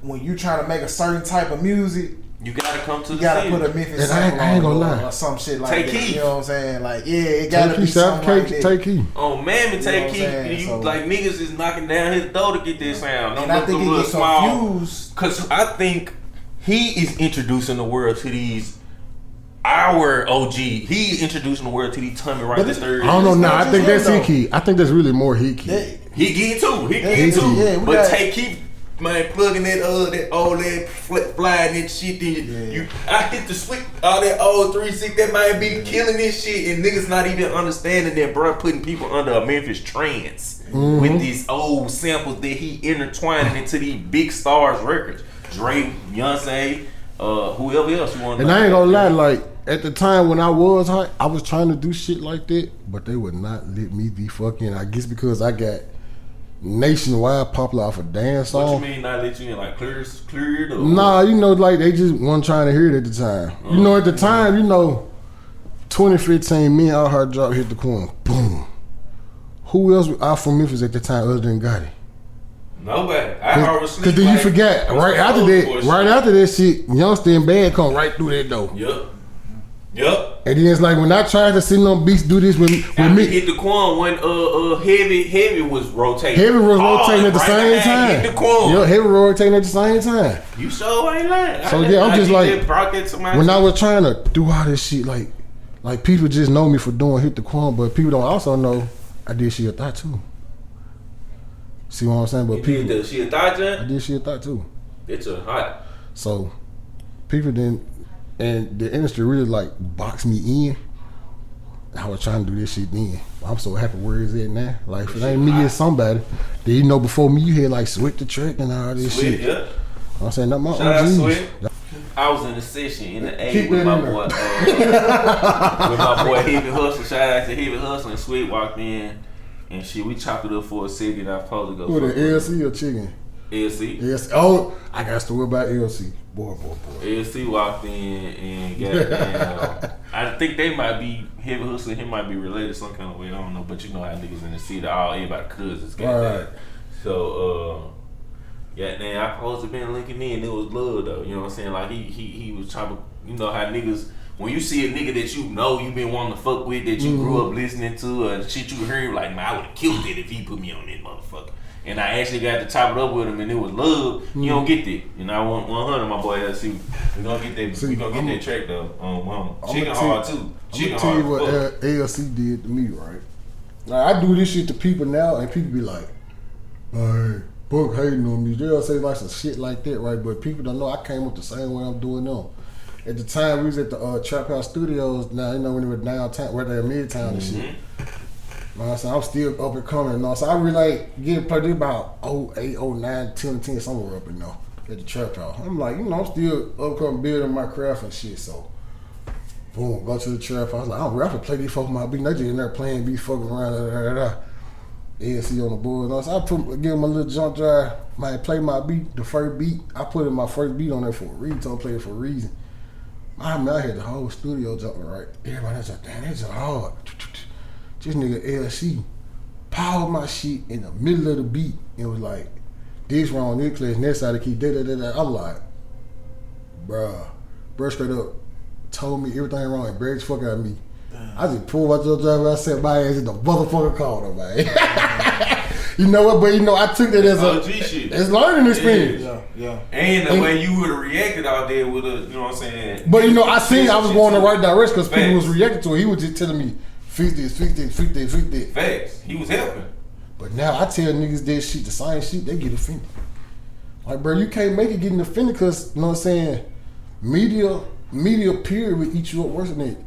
when you trying to make a certain type of music. You gotta come to the You gotta city. put a Memphis sample I ain't gonna lie. Or some shit like Take that. Keith. You know what I'm saying? Like, yeah, it gotta be something like that. Take Keith. Oh man, Take Keith. Like niggas is knocking down his door to get this sound. And I think he gets confused. Cause I think he is introducing the world to these our OG. He introducing the world to these Tommy Wright the third. I don't know now. I think that's he key. I think that's really more he key. He get too. Yeah, but Take Keith. Man, plugging that old flying that shit in I hit the switch, all that old 360 that might be killing this shit, and niggas not even understanding that, bro, putting people under a Memphis trance with these old samples that he intertwining into these big stars records. Drake, Beyonce, whoever else you want. And I ain't gonna lie, like at the time when I was hot, I was trying to do shit like that, but they would not let me be fucking. I guess because I got nationwide popular off a dance song. What you mean not let you in, like cleared? Or nah, you know, like they just weren't trying to hear it at the time. You know, at the time, 2015, me and All Heart Drop hit the corner. Boom. Who else was out from Memphis at the time other than Gotti? Nobody. I heard was Because then you forgot, right after that shit, Youngster and Bad come right through that door. Yup. And then it's like when I tried to see them beats do this with me. Hit the Quan when heavy was rotating. Heavy was rotating at the same time. Hit the Quan. Yeah, heavy rotating at the same time. You sure ain't lying. So yeah, I'm just like when I was trying to do all this shit, like people just know me for doing Hit the Quan, but people don't also know I did She a Thought too. See what I'm saying? But people did She a Thought, John? I did She a Thought too. It's a hot. So people didn't. And the industry really like boxed me in. I was trying to do this shit then. I'm so happy where is it now. Like if it ain't me, it's somebody. Then you know before me you had like Sweat the Track and all this shit. Yeah. I'm saying that my OGs. I was in a session in the A with my boy Heavy Hustle. Shout out to Heavy Hustle, and Sweat walked in and shit. We chopped it up for a second. I was supposed to go. Who the LC or Chicken? LC. Oh, I got a story about LC. Boy. LC walked in and got I think they might be Heavy Hustle and him might be related some kind of way. I don't know, but you know how niggas in the city, everybody cousins. Right. So then I supposed to been linking in. It was love though. You know what I'm saying? Like he was trying to, you know how niggas. When you see a nigga that you know you been wanting to fuck with, that you grew up listening to, and shit you heard, like, man, I would have killed it if he put me on that motherfucker. And I actually got to chop it up with him, and it was love. You don't get that. And I want 100, my boy. LC. We gonna get that. We gonna get that track though. Chicken hard too. I'm gonna tell you what ALC did to me, right? Like I do this shit to people now, and people be like, "Hey, Buck hating on me." They'll say like some shit like that, right? But people don't know I came up the same way I'm doing now. at the time we was at the Trap House Studios. Now you know when we were downtown, where they're midtown and shit. You know what I'm saying? I'm still up and coming. You know? So I really like getting played about 08, 09, 10, somewhere up in there at the Trap House. I'm like, you know, I'm still up and coming, building my craft and shit. So boom, go to the Trap House. I was like, I'm ready to play these folks my beat. They just in there playing beats, fucking around. ASC on the board. You know? So I give them a little jump drive. Might play my beat, the first beat. I put in my first beat on there for a reason. So I play it for a reason. I had the whole studio jumping right. Everybody was like, damn, that's hard. This nigga LC powered my shit in the middle of the beat. It was like, this wrong, this class, next side to keep da. I'm like, bruh straight up told me everything wrong and bragged the fuck out of me. I just pulled my truck driver. I set my ass in the motherfucking corner, man. You know what? But you know, I took that as a learning experience. Yeah. And the way you would have reacted out there with a, you know what I'm saying? But you know, I seen I was going the right direction because people was reacting to it. He was just telling me, fix this. Facts. He was helping. But now I tell niggas that shit, the same shit, they get offended. Like, bro, you can't make it getting offended because, you know what I'm saying? Media period will eat you up worse than it.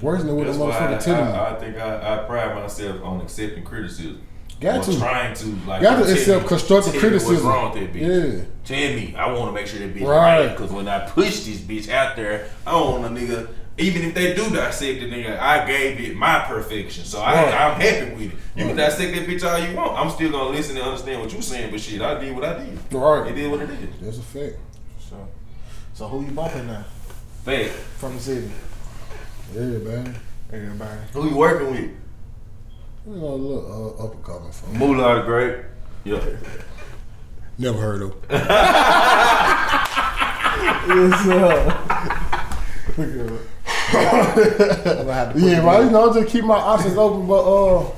Worse than what the motherfucker telling you. I think I pride myself on accepting criticism. Got to. Trying to, like, got to accept constructive criticism. What's wrong with that bitch? Yeah. Tell me, I want to make sure that bitch right. Because when I push this bitch out there, I don't want a nigga, even if they do dissect the nigga, I gave it my perfection. So I'm happy with it. You can dissect that bitch all you want. I'm still going to listen and understand what you're saying, but shit, I did what I did. Right. It did what it did. That's a fact. So who you bumping now? Fact. From the city? Everybody. Who you working with? You know, a little up and coming from. Moolah the Great. Yeah. Never heard of. Yeah, right. You know, just keep my options open. But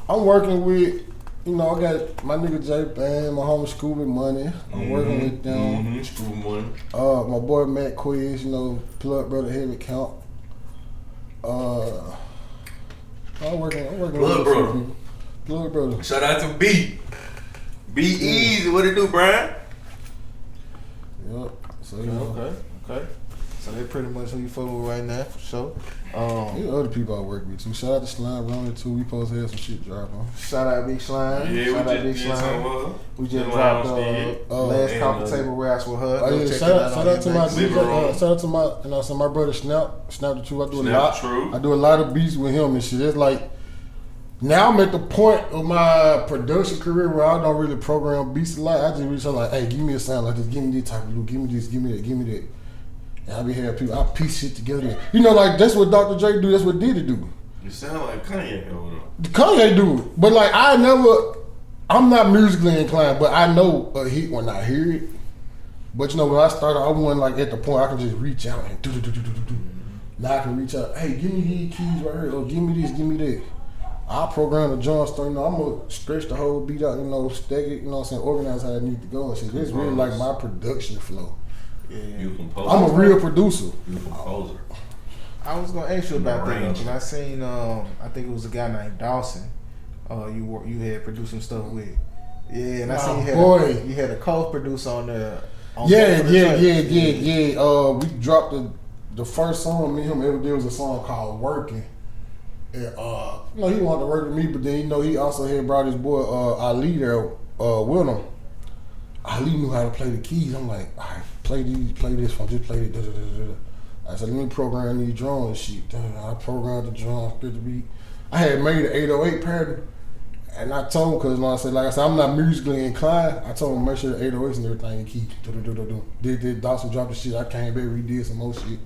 I'm working with, you know, I got my nigga J Band, my homie Scooby Money. I'm working with them. Scooby Money. My boy Matt Quiz, you know, Plug Brother Heavy Count. I'm working Plug Brother. Plug Brother. Shout out to B. Be easy. What it do, Brian? Yep. So you know. Okay. So they pretty much who you fucking with right now, for sure. There's other people I work with too. Shout out to Slime Running too. We supposed to have some shit drop on. Shout out Big Slime. Yeah, shout out Big Slime. We just dropped last coffee table raps with her. Oh yeah, shout out to my DJ. Shout out to my, you know, so my brother Snap the Truth. I do a lot. I do a lot of beats with him and shit. It's like now I'm at the point of my production career where I don't really program beats a lot. I just really like, hey, give me a sound like this, give me this type of loop, give me this, give me that, give me that. And I be having people, I piece shit together. You know, like that's what Dr. J do, that's what Diddy do. You sound like Kanye. Kanye do it. But like I'm not musically inclined, but I know a hit when I hear it. But you know, when I started, I wasn't like at the point I can just reach out and do. Now I can reach out, hey, give me these keys right here, or give me this, give me that. I program the drum store, you know, I'm gonna stretch the whole beat out, you know, stack it, you know what I'm saying, organize how I need to go and shit. It's really like my production flow. Yeah. You composer. I'm a real producer. You a composer. I was gonna ask you about that because I seen I think it was a guy named Dawson. You had produced some stuff with. Yeah, and I seen you had a co-producer on there. Yeah. We dropped the first song me and him ever did was a song called Working. And you know, he wanted to work with me, but then you know he also had brought his boy Ali there with him. Ali knew how to play the keys. I'm like, all right, play this one, just play it. I said, let me program these drums and shit. I programmed the drums, spit the beat. I had made an 808 pattern, and I told him, because like I said, I'm not musically inclined. I told him make sure the 808s and everything in key. Did Dawson dropped the shit. I came back, redid some more shit,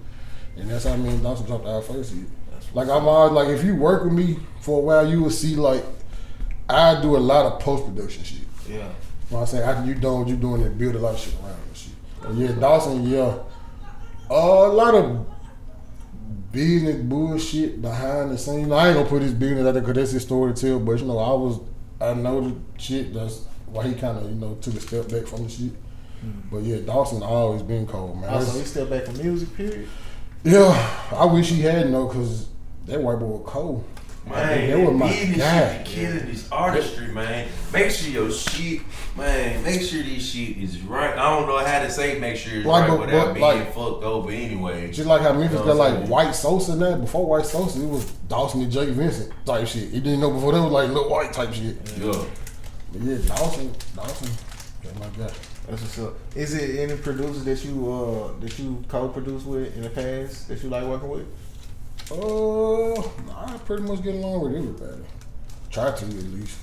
and that's how me and Dawson dropped our first shit. Like I'm always like, if you work with me for a while, you will see like I do a lot of post production shit. Yeah. You know what I'm saying? After you doing what you doing and build a lot of shit around and shit. But yeah, Dawson, a lot of business bullshit behind the scenes. I ain't gonna put his business out there because that's his story to tell, but you know, I know the shit, that's why he kinda, you know, took a step back from the shit. But yeah, Dawson always been cold, man. So he still back from music, period? Yeah, I wish he hadn't though, cause that white boy was cold. Man, that was my this guy. shit be killing this artistry, man. Make sure your shit, man. Make sure this shit is right. I don't know how to say make sure it's Like, right but without being like- fucked over anyway. Just like how Memphis You know got what I'm like saying? White Sosa in that. Before White Sosa, it was Dawson and Jake Vincent type shit. You didn't know before that was like Lil White type shit. Yeah. But yeah, Dawson, that's my guy. That's what's up. Is it any producers that you co-produced with in the past that you like working with? I pretty much get along with everybody. Try to at least.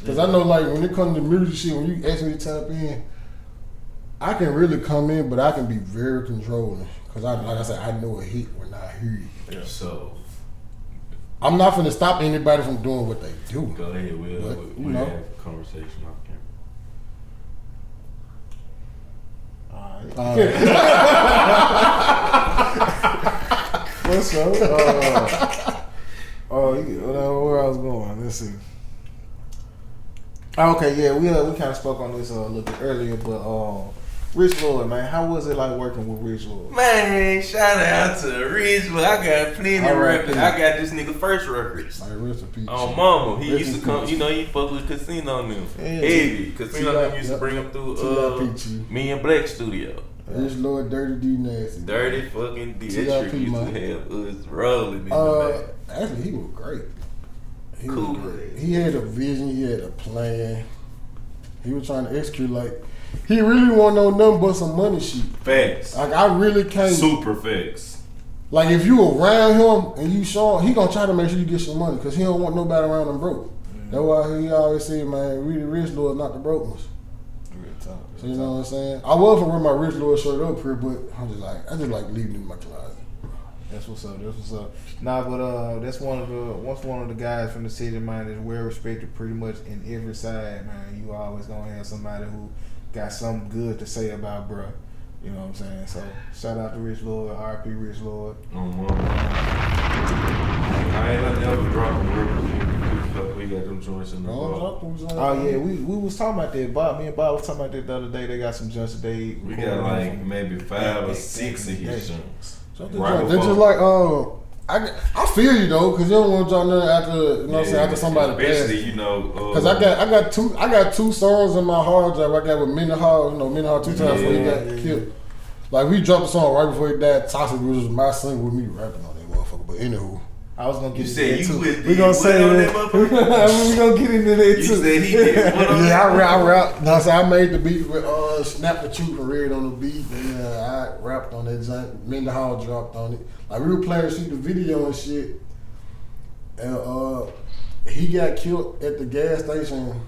Cause I know like when it comes to music shit, when you ask me to tap in, I can really come in, but I can be very controlling. Cause like I said, I know a hit when I hear it. Yeah. So I'm not gonna stop anybody from doing what they do. go ahead, we'll know. have a conversation off camera. What's up? Where I was going? Let's see. Okay, yeah, we kind of spoke on this a little bit earlier, but Rich Lord, man, how was it like working with Rich Lord? Man, shout out to Rich Lord. I got plenty of records. R.I.P. I got this nigga first records. Like rest in peace. Oh, mama, he Rest used to in come. peace. You know, he fuck with Casino and them. Yeah. Heavy. Casino and them used to Yep. bring him through T.I.P. Me and Black Studio. Rich Lord, Dirty D Nasty. Dirty fucking D. That T.I.P., trick used man. to have us rolling in the Actually, he was great. He Cool. was great. He had a vision. He had a plan. He was trying to execute. Like he really want no nothing but some money shit. Facts. Like I really can't. Super facts. Like if you around him and you show him, he gonna try to make sure you get some money because he don't want nobody around him broke. That's why he always say, man, we the rich lord, not the broke ones. So you know what I'm saying? I was gonna wear my rich lord shirt up here, but I just like leaving it in my closet. That's what's up. That's what's up. Nah, but that's one of the guys from the city, man, that's well respected pretty much in every side, man. You always gonna have somebody who got something good to say about bruh. You know what I'm saying? So shout out to Rich Lord, RP Rich Lord. I ain't never dropped a record. We got them joints in the bar. Oh yeah, we was talking about that. Me and Bob was talking about that the other day. They got some joints today. We got like maybe 5 or 6 of his joints. Right they just like I feel you though, cause you don't want to drop nothing after you know what I'm saying after somebody passed. Especially you know, cause I got two songs in my hard drive. I got with Mendenhall, you know Mendenhall 2 times before he got killed. Like we dropped a song right before he died. Toxic, which was my single with me rapping on that motherfucker. But anywho, I was gonna get you into said that you too. with We gonna say on that. that We gonna get into that too. You said he did what on yeah, I rap. I said I made the beat with Snap the Truth and Red on the beat, and I rapped on that joint. Mendenhall dropped on it. Like we were playing shoot the video and shit, and he got killed at the gas station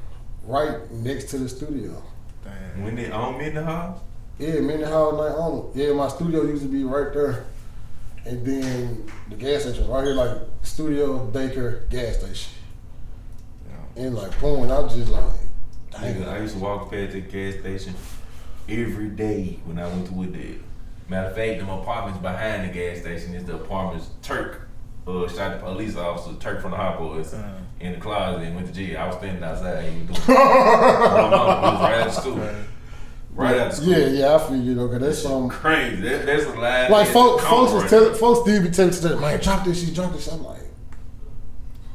right next to the studio. Damn. When they own me in the house? Yeah, Mendenhall night on. Yeah, my studio used to be right there, and then the gas station right here, like studio daycare gas station. Yeah. And like boom, I was just like, Nigga, I used to walk past the gas station every day when I went to Wooddale. Matter of fact, them apartments behind the gas station is the apartments Turk shot the police officer, Turk from the Hot Boys, in the closet and went to jail. I was standing outside even doing it. My mama was right out of school. Right out of school. Yeah, I feel you though, cause that's something crazy. That's a lie. like folks still be telling to that, man, drop this shit. I'm like,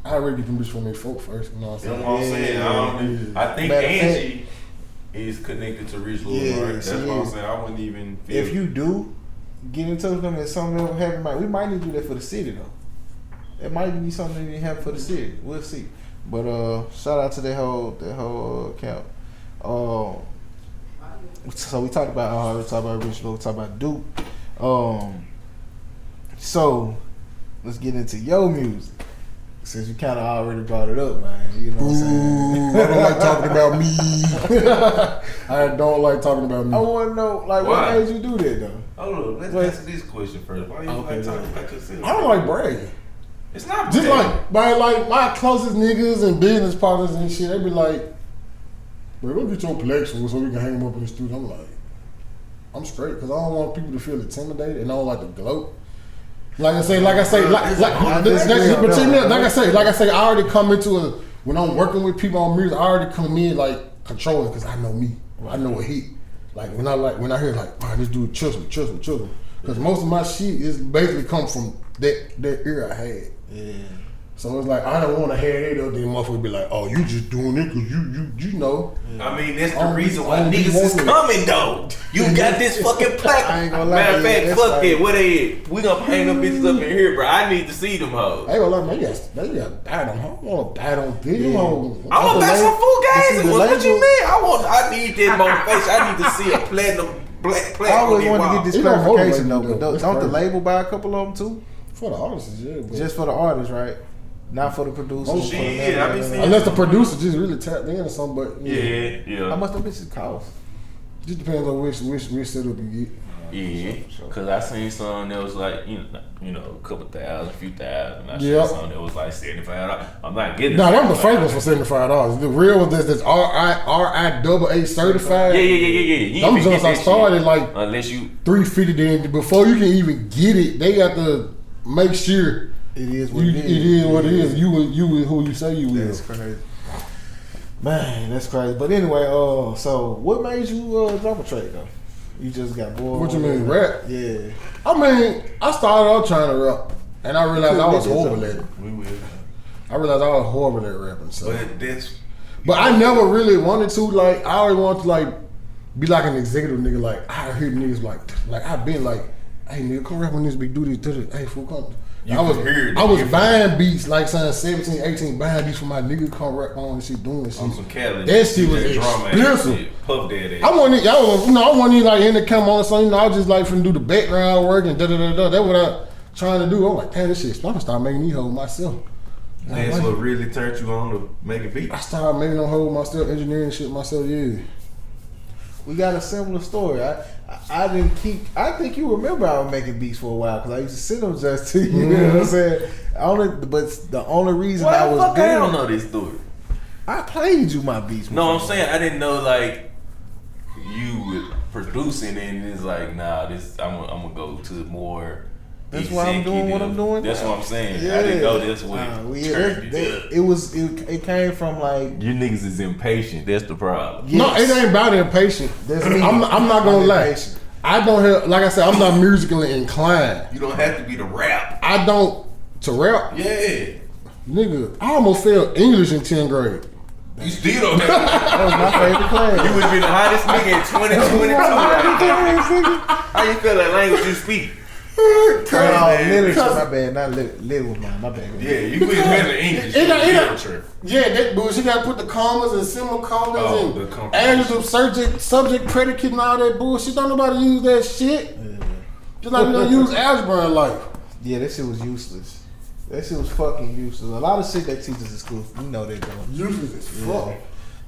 I already get permission from their folk first, you know what I'm saying? You know what I'm saying? I think Matter of Angie is connected to Rich Lord, Yeah, right? That's she what I'm is. saying. I wouldn't even feel If you do get in touch with them and something ever happen, we might need to do that for the city though. It might be something that you have for the city. We'll see. But shout out to that whole account. So we talked about Rich Lord, we talked about Duke. So let's get into your music. Since you kind of already brought it up, man. You know what I'm saying? I don't like talking about me. I don't like talking about me. I want to know, like, what Why? made you do that though? Hold on, let's answer this question first. Why you like talking about yourself? I don't like bragging. It's not Just bad. like my closest niggas and business partners and shit, they be like, bro, go get your collection so we can hang them up in the studio. I'm like, I'm straight because I don't want people to feel intimidated and I don't like to gloat. Like I say, I already come into when I'm working with people on music, I already come in like controlling because I know me. I know a hit. Like when I hear like, wow, this dude chisel. Because most of my shit is basically come from that era I had. Yeah. So it's like I don't want to hear it though. Then motherfucker be like, "Oh, you just doing it because you know." I mean, that's the reason why niggas is coming though. You got this fucking plaque. I ain't gonna lie. Matter of fact, fuck that. What they at? We gonna hang them bitches up in here, bro. I need to see them hoes. I ain't gonna lie, man. They got bad on. I want bad on video. I'm gonna buy some full gas. What you mean? I need that motivation. I need to see a platinum black plaque. I always wanted to get this clarification though. But That's don't the crazy. label buy a couple of them too? For the artists, yeah. But Just for the artists, right? Not for the producers. Oh, for the shit, I been seeing- unless the producer just really tapped in or something, but Yeah. How much them bitches cost? just depends on which setup you get. Yeah, cause I seen some that was like you know a couple thousand, a few thousand. I Yep. seen some that was like $75. I'm not getting. No, them the fake ones for $75. The real ones that's RIAA certified. Yeah. You Them ain't joints get I that started shit like unless you. $350. Then before you can even get it, they got to make sure It is what it it is. is what it is. You who you say you That's is. crazy. Man, that's crazy. But anyway, so what made you drop a track though? You just got bored. What you with mean, it? rap? Yeah. I mean, I started out trying to rap, and I realized I was horrible at it. We will. I realized I was horrible at rapping. So, But that's. but I never really wanted to. Like, I always wanted to like be like an executive nigga. Like, I hear niggas like I've been like, hey nigga, come rap on this beat, do this, do this. Hey, fool, come. You I was can hear it. I was buying beats like saying 17, 18, buying beats for my nigga come rap on and shit, doing shit. On some Cali. That shit was drama expensive. Puff Daddy. I wasn't, I wasn't even like in the camera on something. I was just like finna do the background work and da da da da. That's what I trying to do. I'm like, damn, this shit. I'm gonna start making these hoes myself. That's what really turned you on to make a beat. I started making them hoes myself, engineering shit myself. Yeah. We got a similar story. I didn't keep. I think you remember I was making beats for a while because I used to send them just to you. You know what I'm saying? But the only reason I was I don't doing, know this story. I played you my beats. No, I'm before. saying I didn't know like you were producing and it's like nah, this I'm gonna go to more. That's why I'm doing what I'm doing. That's now. what I'm saying. Yeah. I didn't know that's what it came from like you niggas is impatient. That's the problem. yes. No, it ain't about impatient. That's me. I'm not gonna I'm lie. impatient. I don't have, like I said, I'm not musically inclined. You don't have to be the rap. I don't to rap, Yeah. nigga. I almost failed English in 10th grade. You still don't have That was my favorite class. You would be the hottest nigga in 2022. How you feel that language you speak? Literature, my bad, not little man, my bad. Yeah, you would better English. It ain't- Literature. Yeah, that bullshit. You gotta put the commas and semicolons Oh, the and comprehension. adjective, subject, predicate, and all that bullshit. Don't nobody use that shit. Just like we don't use algebra in life. Yeah, that shit was useless. That shit was fucking useless. A lot of shit they teach us in school, we know they don't. Useless as fuck.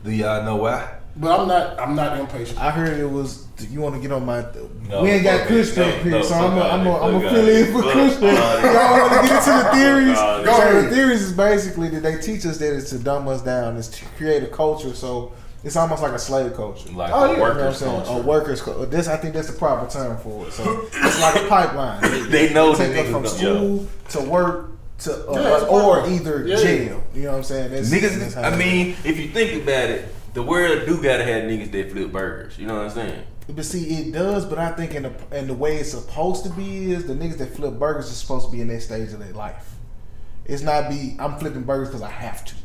Do y'all know why? But I'm not impatient. I heard it was. You want to get on my? No, we ain't got fuck Chris it. up here, No, so fuck I'm all gonna that. fill in for Fuck Chris. all that. Y'all want to get into the theories? Fuck all that. So Go the ahead. theories is basically that they teach us that it's to dumb us down, it's to create a culture. So it's almost like a slave culture. Like Oh, a yeah. You know what I'm workers' saying? culture. A workers. I think that's the proper term for it. So it's like a pipeline. They know take the us from niggas school to work to Yeah, or it's either yeah. jail. You know what I'm saying? That's Niggas, how I it mean, if you think about it, the world do gotta have niggas that flip burgers. You know what I'm saying? But see, it does. But I think in the way it's supposed to be is the niggas that flip burgers is supposed to be in that stage of their life. It's not I'm flipping burgers because I have to.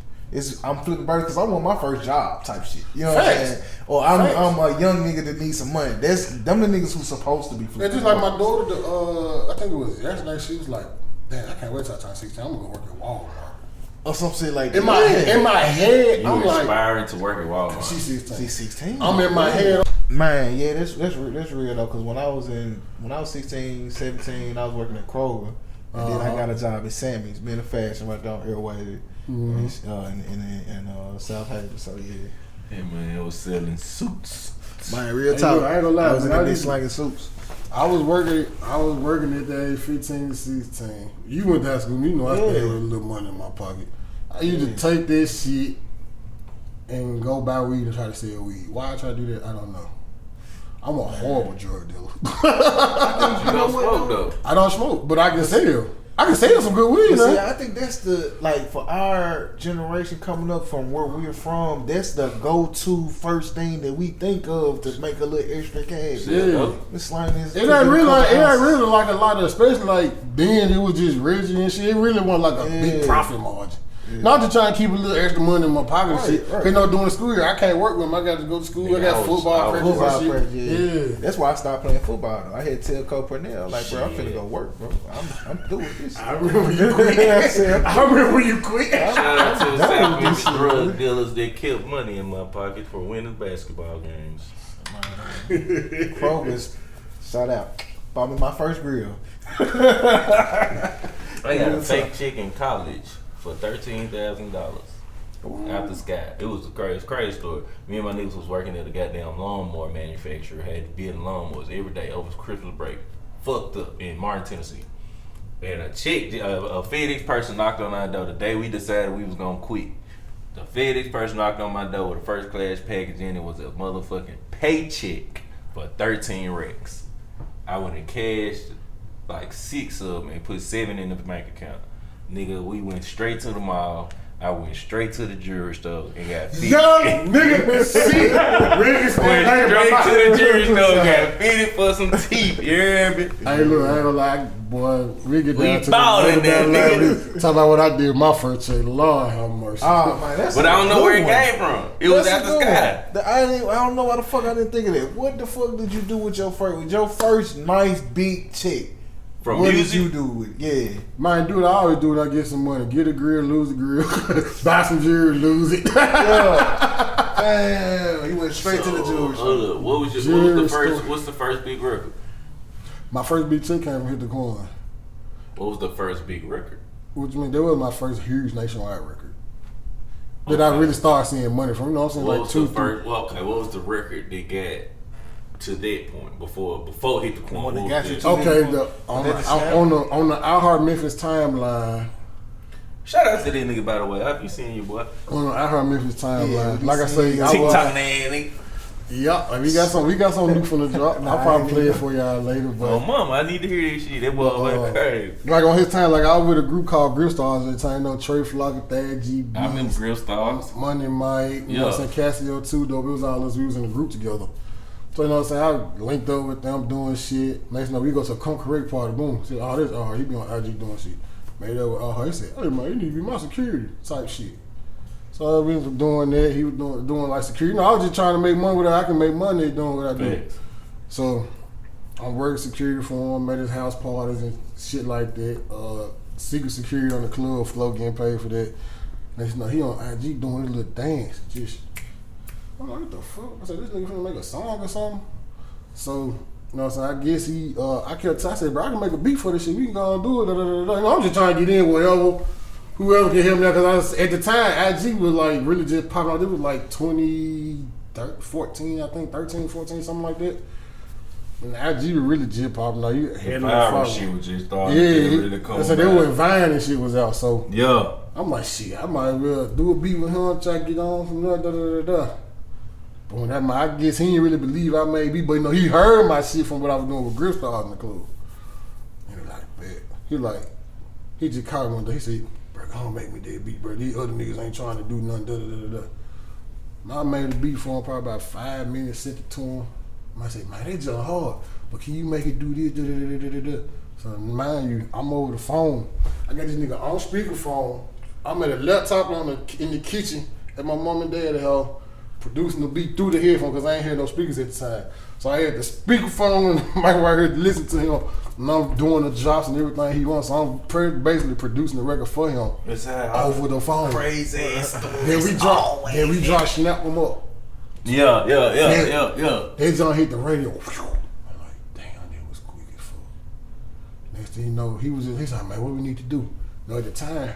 I'm flipping burgers because I want my first job type shit. You know what I'm Facts. saying? Or I'm a young nigga that needs some money. Them the niggas who's supposed to be flipping. It's just like my burgers. daughter. I think it was yesterday. She was like, "Damn, I can't wait till I turn 16. I'm gonna go work at Walmart." Or some shit like In that. my head, You I'm like, aspiring to work at Walmart. she's 16. See, 16. I'm in my head. Man, yeah, that's real though. Cause when I was 16, 17, I was working at Kroger, and then I got a job at Sammy's, being a fashion right down Airway, in South Haven. So yeah, Hey man, it was selling suits. man, real Hey, talk. look, I ain't gonna lie, I was in man, I that bitch used to- slanging suits. I was working at the age 15 to 16. You went to high school, you know I still had a little money in my pocket. I used to take this shit and go buy weed and try to sell weed. Why I try to do that, I don't know. I'm a horrible drug dealer. You don't smoke though. I don't smoke, but I can sell. I can say some good weed, See, man. I think that's the for our generation coming up from where we're from. That's the go-to first thing that we think of to make a little extra cash. Yeah. This slang is. It ain't really like a lot of, especially like then it was just rigid and shit. It really wasn't like a big profit margin. Not to try and keep a little extra money in my pocket and shit. Cause during the school year, I can't work with them. I got to go to school. I got football practice. Yeah. That's why I stopped playing football. Though. I had to tell Coach Purnell, bro, I'm finna go work, bro. I'm doing this. I remember you quit. I remember when you quit. Shout out to the South drug dealers that kept money in my pocket for winning basketball games. Kroger's, shout out. Bought me my first grill. I got a fake chick in college for $13,000 out the sky. It was a crazy story. Me and my niggas was working at a goddamn lawnmower manufacturer, had to build lawnmowers every day over Christmas break. Fucked up in Martin, Tennessee. And a FedEx person knocked on our door the day we decided we was gonna quit. The FedEx person knocked on my door with a first class package in it was a motherfucking paycheck for 13 racks. I went and cashed like 6 of them and put 7 in the bank account. Nigga, we went straight to the mall. I went straight to the jewelry store and got 50. Young nigga, shit. Went straight to the jewelry store and got 50 for some teeth. You hear me? Hey, look, I ain't gonna lie, boy. We get down to ballin' that, talk about what I did with my first check. Lord have mercy. Oh, man, that's But I don't know where it came from. It was out the sky. I don't know why the fuck I didn't think of that. What the fuck did you do with your first nice big check? From what music? did you do with it? Yeah. Man, dude, I always do when I get some money. Get a grill, lose a grill. Buy some jewelry, lose it. Yeah. Damn, he went straight to the jewelry store. What's the first big record? My first big check came from Hit the Coin. What was the first big record? What you mean? That was my first huge nationwide record. That I really started seeing money from. You know what I'm saying? What was the record that got to that point before Hit the Coin? When it got you to okay, on the iHeart Memphis timeline. Shout out to that nigga, by the way. I be seeing you, boy. On the iHeart Memphis timeline, like I say, TikTok nigga. Yeah, like we got some new from the drop. I'll probably play it for y'all later. But oh, mama, I need to hear this shit. That boy went crazy. Like on his time, like I was with a group called Grip Stars at the time. You know, Trey Flock, Thad G. I remember Grip Stars. Money Mike, you know what I'm saying, Casio too. Though it was all us. We was in a group together. So you know what I'm saying, I linked up with them doing shit. Next thing we go to a Come Correct party. Boom. Said, oh, this he be on IG doing shit. Made up with he said, hey man, you need to be my security type shit. So we was doing that. He was doing like security. You know, I was just trying to make money with it. I can make money doing what I do. So I'm working security for him, at his house parties and shit like that. Secret security on the club floor, getting paid for that. Next thing you know, he on IG doing his little dance. Just, I'm like, what the fuck? I said, this nigga finna make a song or something? So, you know what I'm saying? I guess I kept I said, bro, I can make a beat for this shit. We can go and do it. Da, da, da, da. You know, I'm just trying to get in whoever can hear me now. Because at the time, IG was like really just popping out. It was like 2014, I think, 13, 14, something like that. And IG was really just popping out. You had no shit was just starting really coming. So they were Vine and shit was out. So yeah. I'm like, shit, I might as well do a beat with him, try to get on from there, da da da da. But when I guess he didn't really believe I made beat, but you know, he heard my shit from what I was doing with Grip Stars in the club. And he he just called me one day, he said, bro, don't make me that beat, bro. These other niggas ain't trying to do nothing, da da da da. And I made a beat for him probably about 5 minutes, sent it to him. I said, man, they just hard, but can you make it do this, da da da da da da. So mind you, I'm over the phone. I got this nigga on speakerphone. I'm at a laptop in the kitchen at my mom and dad's house, producing the beat through the headphone because I ain't hear no speakers at the time. So I had the speakerphone and the mic right here to listen to him, and I'm doing the drops and everything he wants. So I'm basically producing the record for him over the phone. Crazy ass. Then we drop Snap Them Up. Yeah. They just hit the radio. I'm like, damn, that was quick as fuck. Next thing you know, he said, man, what we need to do? You know, at the time,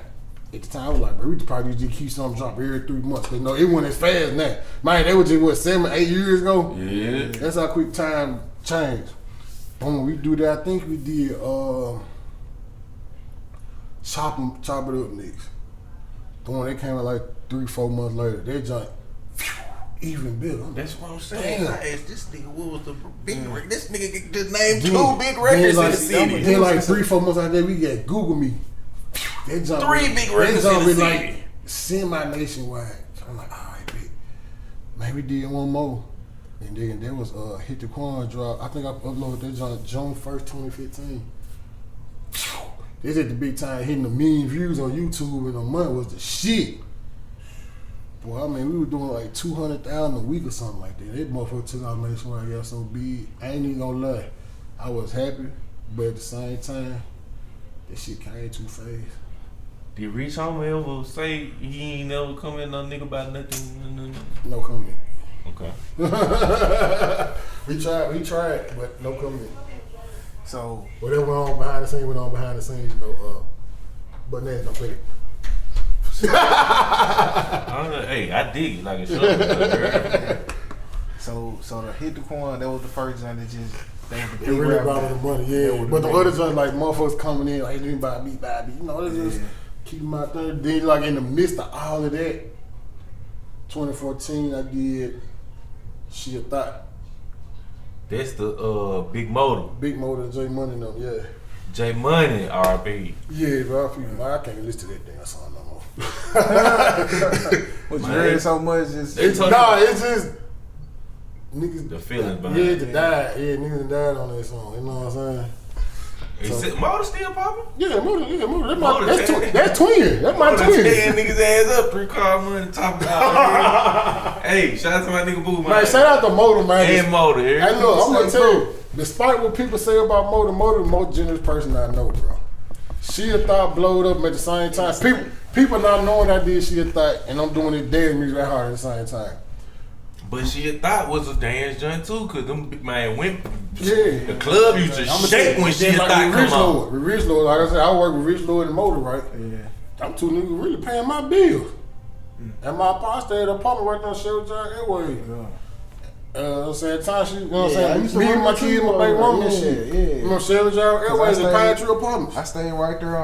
I was like, bro, we probably just keep something drop every 3 months. Cause no, it wasn't as fast now. Man, they was just 7, 8 years ago. Yeah. That's how quick time changed. When we do that, I think we did Chop It Up next. The one that came out like 3-4 months later. They jump even bigger. That's what I'm saying. Damn. I asked this nigga what was the big record. This nigga just named 2 big records in the city. Then like 3-4 months out there, we got Google Me. They jump 3 big records in the city. like semi-nationwide. So I'm like, all right, bitch. Man, we did one more. And then there was Hit the Quan drop. I think I uploaded that on June 1st, 2015. This at the big time, hitting the million views on YouTube in a month was the shit. Boy, I mean, we were doing like 200,000 a week or something like that. That motherfucker took out nationwide. I got so big. I ain't even gonna lie. I was happy, but at the same time, that shit came too fast. Did Rich Homie ever say he ain't never come in no nigga about nothing? No comment. Okay. we tried, but no comment. So whatever went on behind the scenes, you know. But now don't play it. Hey, I dig it like a show. So the Hit the Quan, that was the first one that just they was the It big really rap brought guy. the money, That yeah. was But the big. others are like motherfuckers coming in, like, hey, let me buy me. You know, they just keep my thing. Then like in the midst of all of that, 2014 I did She a Thought. That's the Big Motor. Big Motor and J Money them, yeah. J Money, R.B. Yeah, bro, I can't listen to that damn song no more. But you heard so much, just They told It's just niggas. The feelings behind yeah, it. to die. Yeah, niggas died on that song. You know what I'm saying? Is it Motor still popping? Yeah, Motor. Motor, That's twin. That's my Motor twin. tearing niggas ass up, 3 car money, top out. Hey, shout out to my nigga Boo, man. Man, shout out to Motor, man. And Motor. Hey, look, I'm gonna tell you. Despite what people say about Motor, Motor the most generous person I know, bro. She a Thought blowed up at the same time. People not knowing I did She a Thought, and I'm doing it dance music right hard at the same time. But She a Thought was a dance joint too, cause them man went. Yeah. The club used to shake when She a Thought come on. With Rich Lord, like I said, I work with Rich Lord and Motor, right? yeah. I'm 2 niggas really paying my bills. And my pa stayed at the apartment right there on Shelby Drive Airway. I'm saying, time she, you know what I'm saying? Me and my kids, my baby mama and shit. You know, Shelby Drive Airways and Pine Tree Apartments. I stayed right there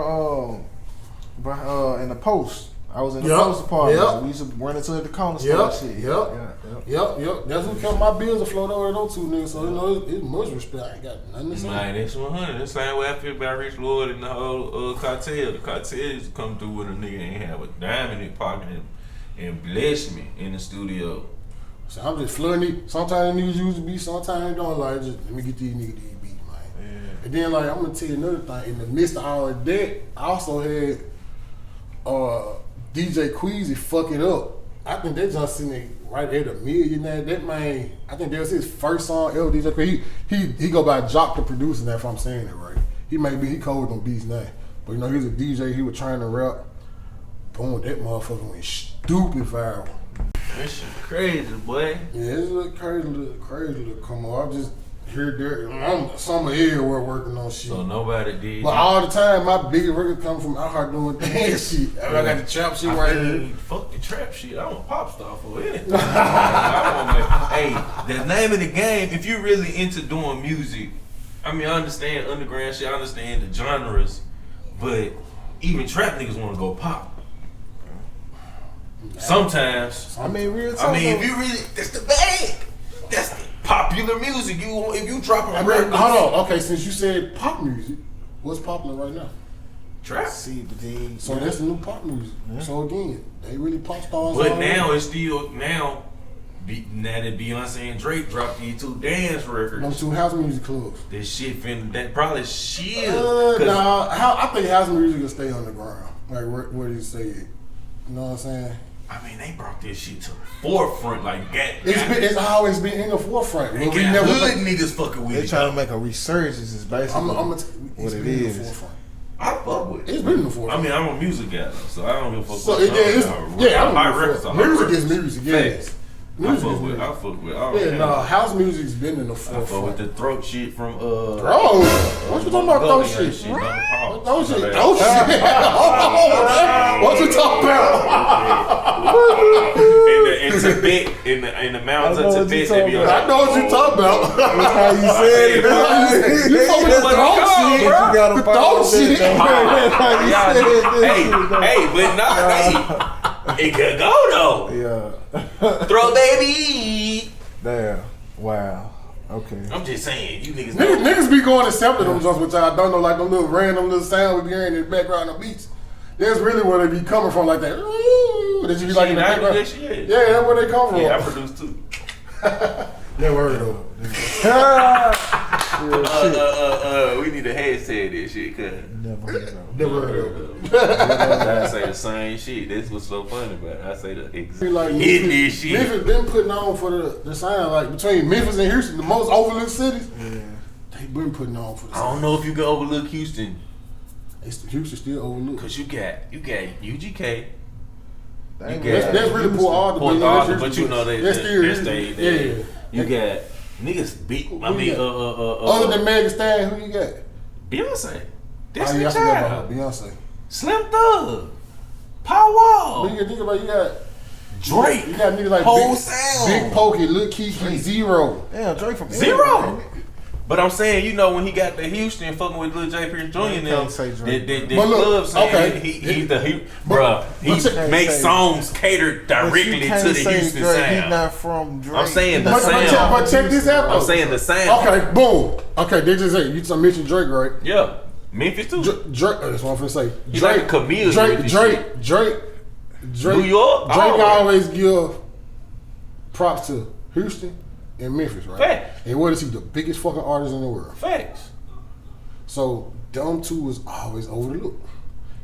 in the post. I was in the post apartment. We used to run into the corner store and shit. Yep. That's what kept my bills afloat over those 2 niggas. So, you know, it's much respect. I ain't got nothing to say. Man, that's 100. The same way I feel about Rich Lord and the whole cartel. The cartel used to come through with a nigga and have a dime in his pocket and bless me in the studio. So I'm just flooding it. Sometimes niggas use the beat, sometimes they don't. Like, just let me get these niggas these beats, man. Yeah. And then, like, I'm gonna tell you another thing. In the midst of all of that, I also had DJ Queasy fuck it up. I think they just sitting right at $1 million. That man, I think that was his first song ever. DJ Queasy. He go by Jock the producer now, if I'm saying it right. He cold on beats now. But you know, he was a DJ. He was trying to rap. Boom, that motherfucker went stupid viral. That shit crazy, boy. Yeah, it's a little crazy to come on. I'm just here, there. I'm somewhere everywhere working on shit. So nobody did. But all the time, my biggest record come from out here doing dance shit. I got the trap shit right here. Fuck the trap shit. I'm a pop star for anything. Hey, the name of the game, if you really into doing music, I mean, I understand underground shit, I understand the genres, but even trap niggas want to go pop. Sometimes. I mean, real talk. I mean, if you really, that's the bag. That's the popular music. If you drop a record. Hold on. Okay, since you said pop music, what's popular right now? Trap. CBD. So that's the new pop music. Yeah. So again, they really pop stars. But now it's still now that Beyonce and Drake dropped these 2 dance records. Those 2 house music clubs. This shit that probably shit. I think house music will stay underground. Like where do you say it? You know what I'm saying? I mean, they brought this shit to the forefront, like it's always been in the forefront. We never hood niggas fucking with They it. trying to make a resurgence. Is basically what it is. I fuck with it. It's been in the forefront. I mean, I'm a music guy, so I don't give a fuck. So with my records. Music is music. Yes. I fuck with. House music's been in the forefront. I fuck with the throat shit from Bro, what you talking about throat shit? Throat shit. What you talking about? in Tibet, in the mountains of Tibet, they be like, I know what you talking about. That's how you said it. You fucking with the throat shit. You gotta the throat shit. hey, but not hey. It could go Yeah. though. Throw baby. Damn. Wow. Okay. I'm just saying, you niggas know. Niggas be going and sampling them joints, which I don't know, like them little random little sound we be hearing in the background of beats. That's really where they be coming from, like that. Ooh, that you be like in the background. That shit. Yeah, that's where they come from. Yeah, I produce too. Never heard of it. We need a headset this shit, cuz. Never heard of it. Never heard of it. I say the same shit. That's what's so funny about it. I say the exact Like this shit. Memphis been putting on for the sound, like between Memphis and Houston, the most overlooked cities. Yeah. They been putting on for the I sound. don't know if you can overlook Houston, Houston still overlooked. cause you got UGK. That's That's really Port Arthur, Port Arthur, but you know that's still they you got niggas beat. I mean, other than Megan Thee Stallion, who you got? Beyonce, Oh, Destiny yeah, I forgot about Child, her. Beyonce. Slim Thug, Power Wall, But you can think about it, you got Drake. You got niggas like Whole Big, sound. Big Pokey, Lil Kiki, Zero. Damn, Drake from Zero. But I'm saying, you know, when he got to Houston fucking with Lil J. Pierce Jr. and them, the But look, club saying okay. he's but he check- makes songs catered directly to the Houston He's sound. not from Drake. I'm saying the But sound. check this out. I'm though. saying the sound. Okay, boom. Okay, they just say you just mentioned Drake, right? Yeah. Memphis too. Drake. That's what I'm finna say. He like a chameleon with this Drake. New York? Drake always give props to Houston and Memphis, right? Facts. And what is he? The biggest fucking artist in the world. Facts. So them two was always overlooked.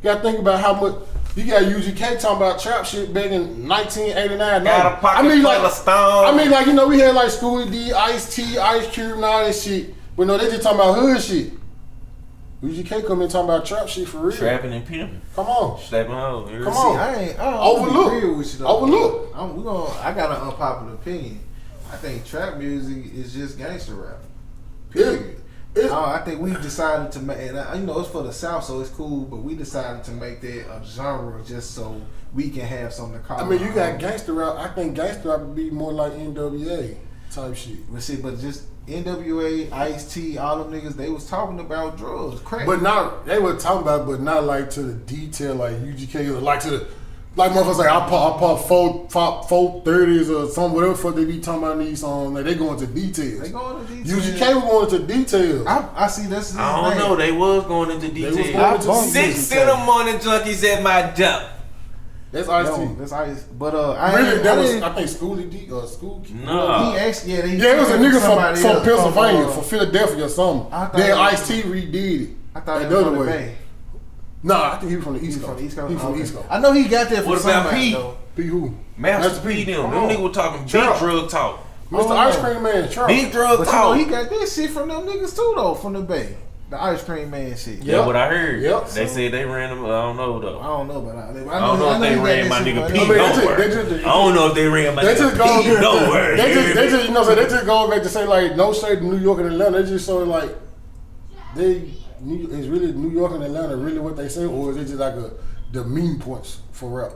You gotta think about how much you got UGK talking about trap shit back in 1989. Got a pocket full of stone. I mean, like, you know, we had like Schoolie D, Ice-T, Ice Cube, and all that shit. But no, they just talking about hood shit. UGK come in talking about trap shit for real. Trapping and pimping. Come on. Slapping hoes. Come on. I don't Overlook. agree with you though. Overlook. I got an unpopular opinion. I think trap music is just gangster rap. Yeah. Period. I think we decided to make, and you know, it's for the South, so it's cool. But we decided to make that a genre just so we can have something to call. I mean, you our got own. gangster rap. I think gangster rap would be more like NWA type shit. But see, but just NWA, Ice-T, all them niggas, they was talking about drugs, crack. But not, they were talking about it, but not like to the detail like UGK or like to the, like motherfuckers like I pop 430s or something, whatever the fuck they be talking about in these songs. Like, they go into details. they going into details. UGK was going into details. I see that's his I don't name. know. They was going into was detail. going into Six in the morning junkies at my job. That's No, Ice-T. that's Ice. But Really, that was, I think, Schoolie D or School Kid. No. He actually, Yeah, it was a nigga somebody from else Pennsylvania, from Philadelphia or something. I thought Then it was- Ice-T redid it. I thought that he was other from the way. Bay. Nah, I think he was from the East He Coast. from the East Coast. He from the Okay. East Coast. I know he got that from What about somebody Pete? though. P who? Master P them. Come Them on. niggas were talking big Charles. drug talk. Mr. Oh, Ice yeah. Cream Man, Charles. Big drug But you know talk. he got this shit from them niggas too though, from the Bay. The Ice Cream Man shit. Yeah, what I heard. Yep. They said they ran them. I don't know though. I don't know, but I don't know if they ran my nigga Pete. I mean, Don't worry. they I don't know if they ran my They nigga just go. Pete. Don't worry. They just, you know, so they just go back to say like no shade to New York and Atlanta. They just sort of like is really New York and Atlanta really what they say, or is it just like the mean points for rap?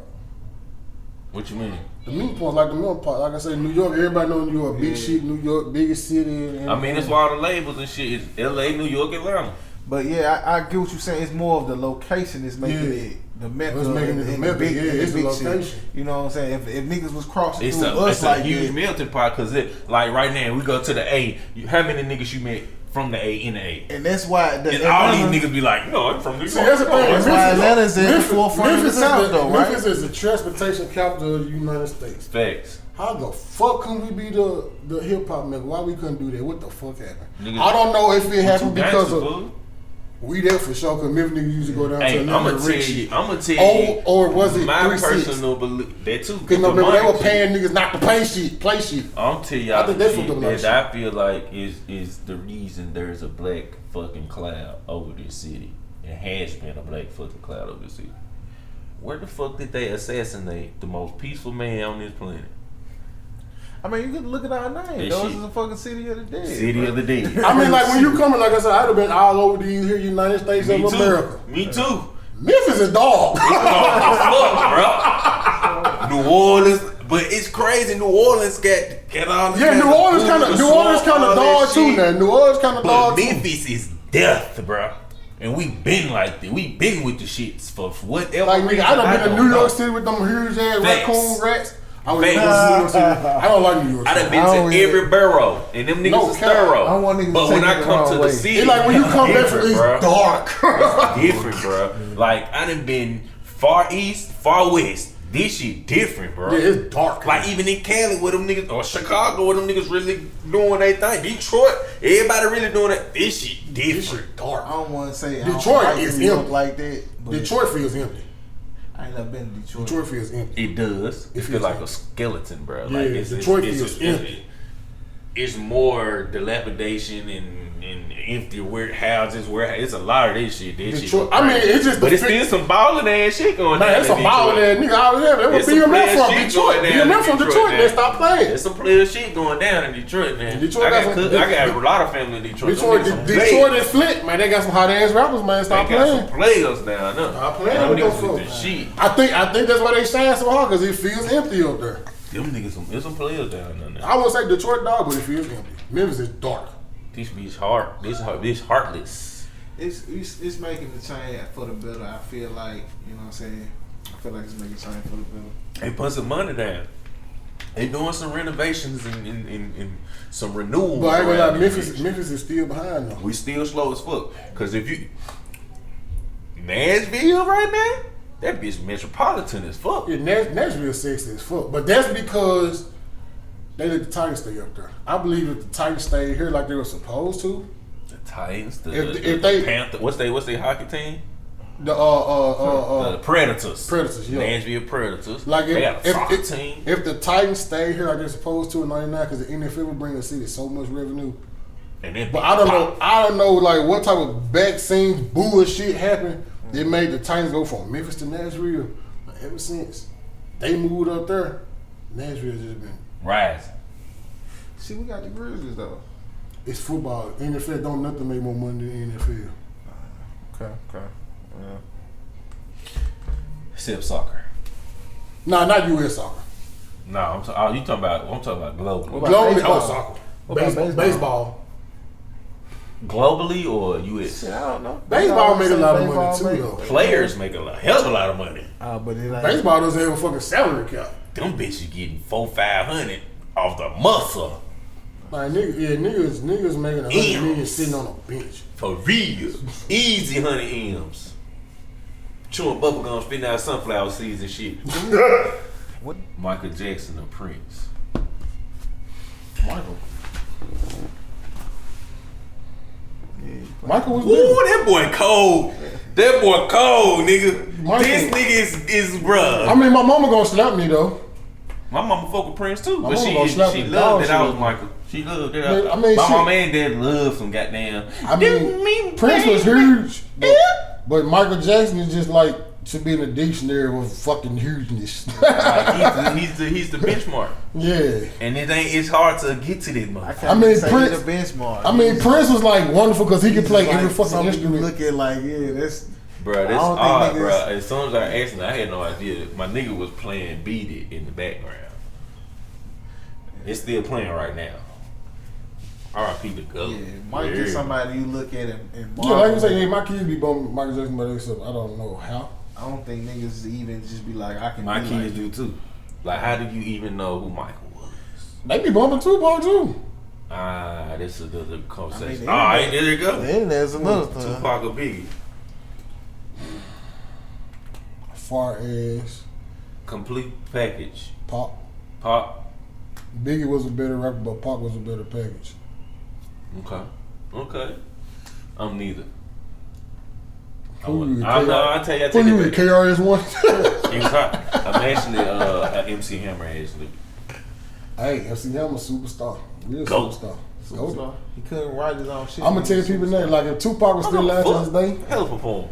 What you mean? The mean points, like the middle part. Like I say, New York. Everybody know New York, big shit. New York, biggest city. And I mean, that's why all the labels and shit is L.A., New York, Atlanta. But yeah, I get what you're saying. It's more of the location is making Yeah. it the mecca. It's making it the and mecca, big, yeah, and it's the big location. shit. You know what I'm saying? If niggas was crossing It's through a, us it's like a huge that, melting pot because it, like right now, we go to the A. How many niggas you met from the A in the A? and that's why the And all these niggas be like, no, I'm from New York. See, that's the thing. That's why Atlanta's at the forefront of the South, though, right? Memphis is the transportation capital of the United States. Facts. How the fuck couldn't we be the hip hop mecca? Why we couldn't do that? What the fuck happened? Niggas- I don't know if it happened Two because gangsters, of fool. we there for sure. Cause Memphis niggas used to go down to Hey, I'm Atlanta gonna and tell rich you. shit. I'm gonna tell you. Or was it my 3-6? personal belief? That too. Cause no, the remember they money were shit. paying niggas not to play shit. I'm tell I y'all think the that's shit what the that I feel like is the reason there's a black fucking cloud over this city. It has been a black fucking cloud over this city. Where the fuck did they assassinate the most peaceful man on this planet? I mean, you can look at our name. That Those shit. is the fucking city of the dead. City bro. of the dead. I mean, like when you coming, like I said, I'd have been all over these here United States Me of too. America. Me too. Memphis is dog. Fuck, bro. New Orleans, but it's crazy. New Orleans got all. Yeah, New Orleans kind of dog too. Now New Orleans kind of But dog too. Memphis is death, bro. And we been like that. We been with the shits for whatever. Like, nigga, reason, I done been to New know. York City with them huge ass Facts. raccoon rats. I was Facts. in New York City. I don't like New York I City. done been to every borough, and them niggas is thorough. I don't want niggas but to when take I it the come wrong to the way. city, It's like when you come back from different, it's bruh. dark. It's different, bro. Like I done been far east, far west. This shit different, bro. Yeah, it's dark. Like even in Cali, where them niggas, or Chicago, where them niggas really doing their thing. Detroit, everybody really doing it. This shit different. This shit dark. I don't want to say Detroit I don't like is New York empty. like that. But Detroit feels empty. I ain't never been to Detroit. Detroit feels empty. It does. It feels feels like empty. a skeleton, bro. Yeah, Like Detroit feels empty. It's more dilapidation and empty weird houses. Where it's a lot of this shit. This Detroit. shit I mean, it's just. but it's still some balling ass shit going on. Man, it's a balling ass nigga out there. That was It's some player BMF from shit Detroit. going down BMF in from Detroit Detroit. now. They stopped playing. There's some player shit going down in Detroit, man. Detroit I got got some- I got a lot of family in Detroit. Detroit, Them niggas some Detroit players. and Flint, man, they got some hot ass rappers, man. Stop They got playing. some players down there. Stop playing Them with niggas those with the folks. shit. I think that's why they shine so hard because it feels empty up there. Them niggas, there's some players down there. Now. I won't say Detroit dog, but it feels empty. Memphis is dark. This bitch hard. This heartless. It's making the change for the better. I feel like, you know what I'm saying? I feel like it's making change for the better. They put some money down. They doing some renovations and some renewals. But I ain't gonna around lie, this bitch. Memphis is still behind though. We still slow as fuck. Cause if you Nashville right now, that bitch metropolitan as fuck. Yeah, Nashville sexy as fuck, but that's because they let the Titans stay up there. I believe if the Titans stayed here like they were supposed to, The Titans, If the they- Panther, what's their hockey team? the The Predators. Predators, yeah. Nashville Predators. like they got a soccer if, team. if the Titans stay here like they're supposed to in '99, because the NFL will bring the city so much revenue. And then But I don't know like what type of back scenes bullshit happened that made the Titans go from Memphis to Nashville. But ever since they moved up there, Nashville's just been. Rise. See, we got the Grizzlies though. It's football. NFL don't nothing make more money than NFL. Okay. Yeah. Except soccer. Nah, not U.S. soccer. No, I'm talking about globally. What about Globally, baseball? soccer. What about baseball? Globally or U.S. Shit, I don't know. Baseball make a lot of money Baseball too, make- though. Players make hell of a lot of money. But it ain't. Baseball doesn't have a fucking salary cap. Them bitches getting $400-500 off the muscle Like niggas making $100 million sitting on a bench. for real. Easy 100 M's. Chewing bubble gum, spitting out sunflower seeds and shit. What? Michael Jackson or Prince. Michael. Michael was Ooh, big. that boy cold. That boy cold, nigga. Michael- This nigga is bruh. I mean, my mama gonna slap me though. My mama fuck with Prince too, My but mama gonna slap she the loved dog that I was shit. Michael. She loved that. I mean, my shit. mama and dad loved some goddamn. I mean, Prince was huge, but Michael Jackson is just like should be in the dictionary with fucking hugeness. Like, he's the benchmark, Yeah. and it's hard to get to this motherfucker. I mean, say Prince- the benchmark. I mean, Prince was like wonderful because he could play Like, every fucking something you instrument. look at like, yeah, that's. Bro, I that's don't think odd, niggas- bro. As soon as I asked him, I had no idea. My nigga was playing Beat It in the background. It's still playing right now. R.I.P. the GOAT. Yeah, might be somebody you look at and Yeah, marvel like you say, at. yeah, my kids be bumping Michael Jackson by themselves. I don't know how. I don't think niggas even just be like, I can. My be kids like do too. Like, how do you even know who Michael was? They be bumping Tupac too. This is the conversation. the All right, internet- there you go. The internet's another thing. Tupac or Biggie. Far as Complete package. Pop. Pop. Biggie was a better rapper, but Pop was a better package. Okay. I'm neither. Who you with, I'll tell you. Who you with, KRS-One? It's hot. I'm actually an MC Hammer actually. Hey, MC Hammer superstar. Real Go. superstar. So, he couldn't write his own shit. I'm gonna tell people now, like if Tupac was still alive to this day, Hell of a perform.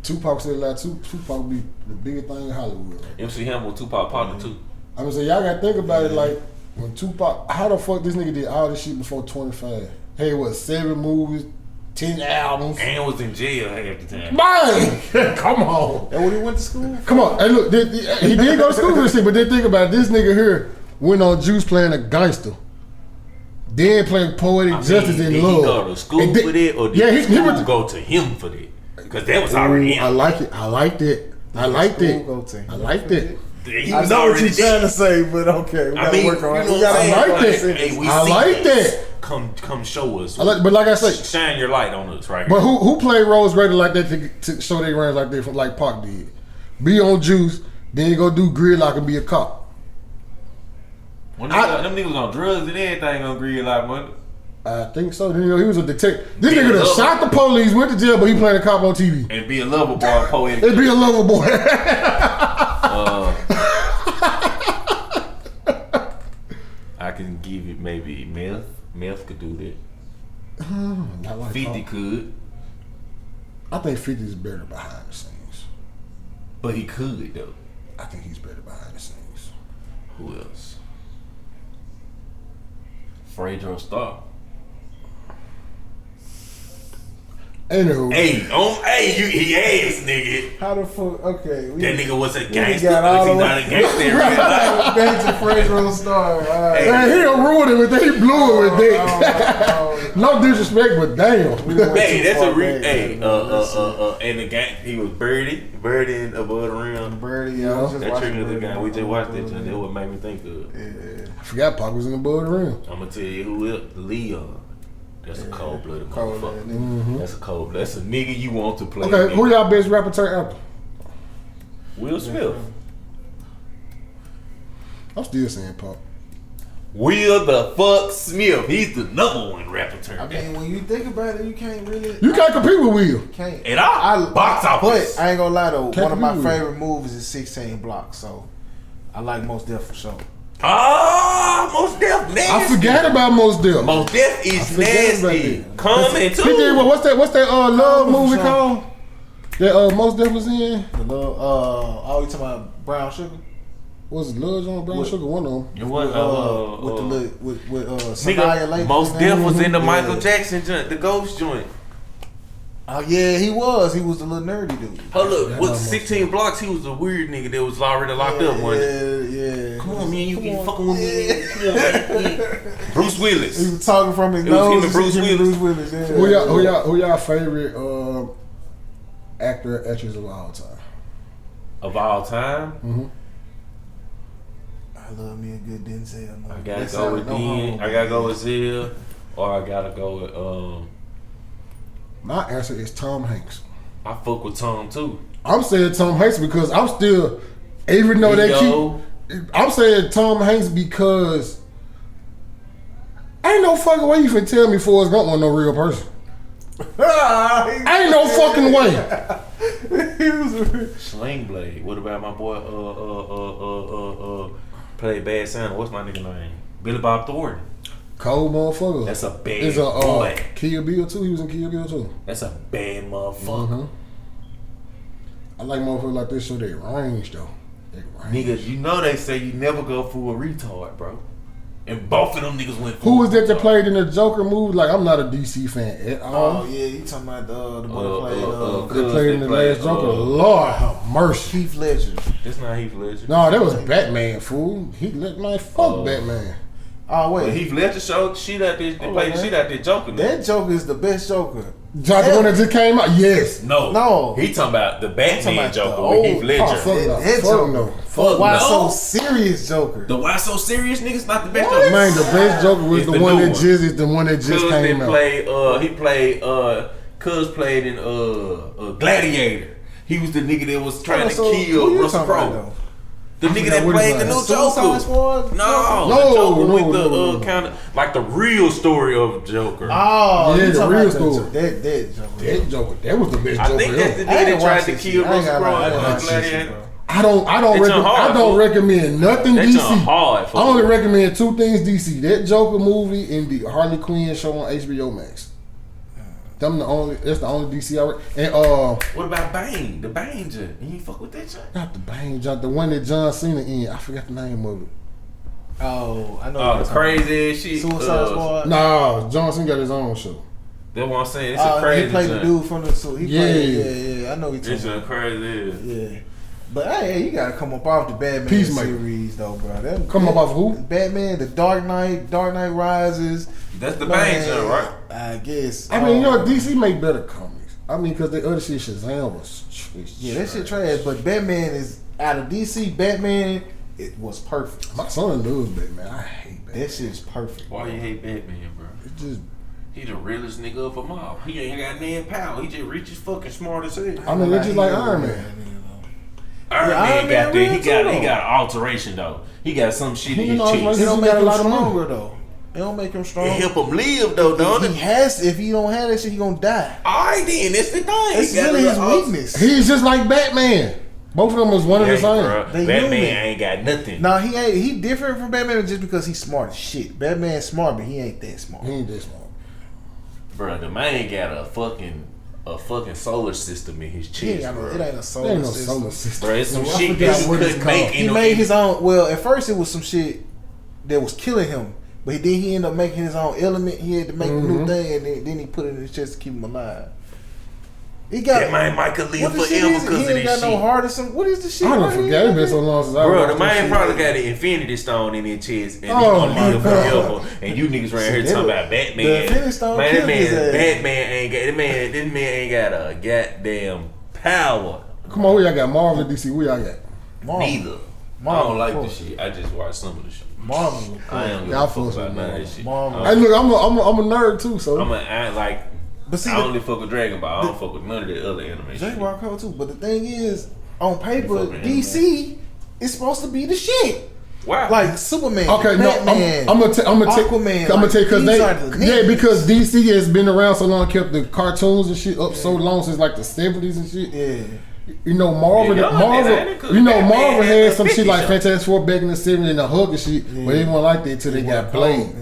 Tupac was still alive, Tupac would be the biggest thing in Hollywood. MC Hammer, Tupac partner too. I mean, so y'all gotta think about it like when Tupac, how the fuck this nigga did all this shit before 25? Hey, what, 7 movies, 10 albums? And was in jail half the time. Man, come on. That what he went to school? Come on. Hey, look, he did go to school for this shit, but then think about it. This nigga here went on Juice playing a gangster. Then playing Poetic Justice did in he Love. go to school And then- for that, or did yeah, he school went to- go to him for that? Because that was already him. I like it. I liked it. I liked it. Go to him. I liked it. He I was know what already you're trying to say, but okay, we gotta work on it. you know We what I'm gotta saying? I like that. Hey, we I see like this. that. Come show us. But like I said, Shine your light on us, right? but who played roles greater like that to show their range like that from like Pac did? Be on juice, then you go do gridlock and be a cop. When them niggas on drugs and everything on gridlock, man. I think so. Then, he was a detective. This Be a nigga that lover. shot the police, went to jail, but he playing a cop on TV. And be a lover boy, poetic. It'd be a lover boy. I can give it maybe Meth. Meth could do that. Not like 50 Pac. could, I think 50 is better behind the scenes. but he could though. I think he's better behind the scenes. Who else? Fredo Starr. Anywho, Hey, he ass nigga. How the fuck? Okay, That nigga was a we gangster. got all He's the not way- a gangster in real life. Back to Fredo Starr. All right. Hey. man, he done ruined it with that. He blew it with that. Oh, No disrespect, but damn. we went Hey, too that's far a back, hey. man. That's it. And the gang, he was Birdie in Above the Rim. Birdie, yeah, I was just That watching trigger the Birdie. guy. We just watched that. And that's what made me think of. Yeah. I forgot Pac was in the Above the Rim. I'm gonna tell you who else. Leon. That's a cold blooded Cold motherfucker. blooded. That's a cold. That's a nigga you want to play. Okay, nigga. who y'all best rapper turn actor? Will Smith. I'm still saying Pac. Will the fuck Smith. He's the number one rapper turn. I mean, when you think about it, you can't really. You can't compete with Will. Can't. And I box office. But I ain't gonna lie though, Can't one of my compete with it. favorite movies is 16 Blocks, so I like Most Def for sure. Most Def nasty. I forgot about Most Def. Most Def is forgot about nasty. that. Coming He did too. what's that love movie Sure. called? That Most Def was in? The little, oh, you talking about Brown Sugar? Was it Love John Brown What? Sugar? One of them. It was with the little, with Sanaya nigga. Lathan. Most Def was in the Yeah. Michael Jackson joint, the Ghost joint. Oh yeah, he was. He was the little nerdy dude. Hold Yeah, up, I with know 16 blocks, he was a weird nigga that was already locked up one. Yeah. Come on, man, you Come keep on. fucking with me. Yeah. Bruce He Willis. was talking from his It was nose. him and Bruce Him Willis. Willis. Yeah. Who y'all favorite actor, actress of all time? Of all time, I love me a good Denzel. Man. I gotta That's go how with no Den. homo, I gotta go man. with Zell, or I gotta go with My answer is Tom Hanks. I fuck with Tom too. I'm saying Tom Hanks because I'm still, even though they Leo. keep, I'm saying Tom Hanks because ain't no fucking way you can tell me Forrest Gump wasn't no real person. Ain't no fucking way. He was Sling Blade. What about my boy? Played Bad Santa. What's my nigga name? Billy Bob Thornton. Cold motherfucker. That's a bad It's a boy. Kill Bill too. He was in Kill Bill too. That's a bad motherfucker. I like motherfuckers like this show they range though. They range. Niggas, you know they say you never go for a retard, bro. And both of them niggas went for Who was that that retard. played in the Joker movie? Like I'm not a DC fan at all. Oh yeah, you talking about the boy that played They played in the last Joker. Lord have mercy. Keith Ledger. That's not Heath Ledger. No, that was Batman, fool. He let my fuck Batman. Oh But wait, Heath Ledger showed shit out there. They Hold played on, the man. shit out there Joker. that Joker is the best Joker. Joker, the one that just came out? Yes. No. He talking about the Batman talking about Joker the with Heath old- Ledger. Oh, fuck no. That Fuck Joker. no. Fuck Why no. so serious Joker? The Why So Serious niggas not the best What? Joker. Man, the best Joker was It's the the one new that one. just is the one that just Cuz came out. Cuz played in Gladiator. He was the nigga that was trying to So, who kill you Russell talking about, Crowe. though? The nigga that what played is the that? new Suicide Joker. Squad? No, No, the Joker no, with the no. kind of like the real story of Joker. Oh, Yeah, you the talking real about story. That Joker. That Joker, that was the best I Joker think that's the ever. I nigga ain't that tried watched to this kill shit. I ain't Russell gonna Crowe lie, I in ain't watched this shit, Gladiator. bro. I don't That jump hard, I don't fool. recommend nothing That DC. jump hard, I only fool. recommend two things DC. That Joker movie and the Harley Quinn show on HBO Max. That's the only DC I and What about Bane? The Bane joint. You ain't fuck with that joint? not the Bane John, the one that John Cena in. I forgot the name of it. Oh, I know. Oh, the crazy ass shit. Suicide Squad. No, John Cena got his own show. That's what I'm saying. It's a crazy he played the joint. dude from the suit. Yeah. Yeah. I know he It's talking a about. crazy ass. Yeah. But hey, you gotta come up off the Batman Peacemaker. series though, bro. That, Come up off who? Batman, the Dark Knight Rises, That's the main genre, right? I guess. I mean, you know, DC make better comics. I mean, because the other shit, Shazam was that shit trash. But Batman is out of DC. Batman, it was perfect. My son loves Batman. I hate Batman. That shit's perfect. Why you hate Batman, bro? It just. He the realest nigga of them all. He ain't got damn power. He just rich as fucking smart as hell. I mean, it's just like Iron Man. Iron Man Iron got Man there. He got real too, an alteration though. He got some shit in his know, chest. It don't He make got a him lot of money. stronger though. It don't make him It stronger. help him live though, don't He it? has. If he don't have that shit, he gonna die. Alright then, that's the thing. That's He got really a his little weakness. He's just like Batman. Both of them was one of the Hey, same. bro, They Batman human. ain't got nothing. No, he ain't. He different from Batman just because he's smart as shit. Batman's smart, but he ain't that smart. He ain't this one. Bro, the man got a fucking solar system in his He ain't chest, got no, bro. it ain't a There solar ain't no system. solar system. Bro, it's some Well, I shit forgot that you what it's couldn't make called. in He no made his own. Well, at first it was some shit that was killing him, but then he ended up making his own element. He had to make a new thing, and then he put it in his chest to keep him alive. He got That man might could live what the shit forever is it? because He of ain't this got shit. no heart or something. What is the shit? I don't right forget. here? It's been so long since I Bro, watched the this man shit. probably got an infinity stone in his chest and Oh, he gonna live my God. forever. And you niggas right here See, talking that- about Batman. the infinity stone Man, that killed his man, ass. Batman ain't got this man ain't got a goddamn power. Come on, who y'all got? Marvel or DC? Who y'all got? Marvel. Neither. I Marvel, don't like of this course. shit. I just watch some of the shit. Marvel. I ain't Y'all gonna fuck fuck about with none of this shit. Marvel. Hey, look, I'm a nerd too, so. I like. But see, I only fuck with Dragon Ball. I don't fuck with none of the other animation. Dragon Ball Code too. But the thing is, on paper, fuck with DC is supposed to be the shit. Wow. Like Superman, Okay, no, Batman, I'm gonna tell Aquaman. I'm gonna tell you because these are the niggas. because DC has been around so long, kept the cartoons and shit up so long since like the 70s and shit. Yeah. You know, Marvel, Yeah, y'all did that, Marvel, you know, Batman Marvel had had the some shit 50 like show. Fantastic Four back in the 70s and the Hulk and shit, but they weren't like that till they got Blade.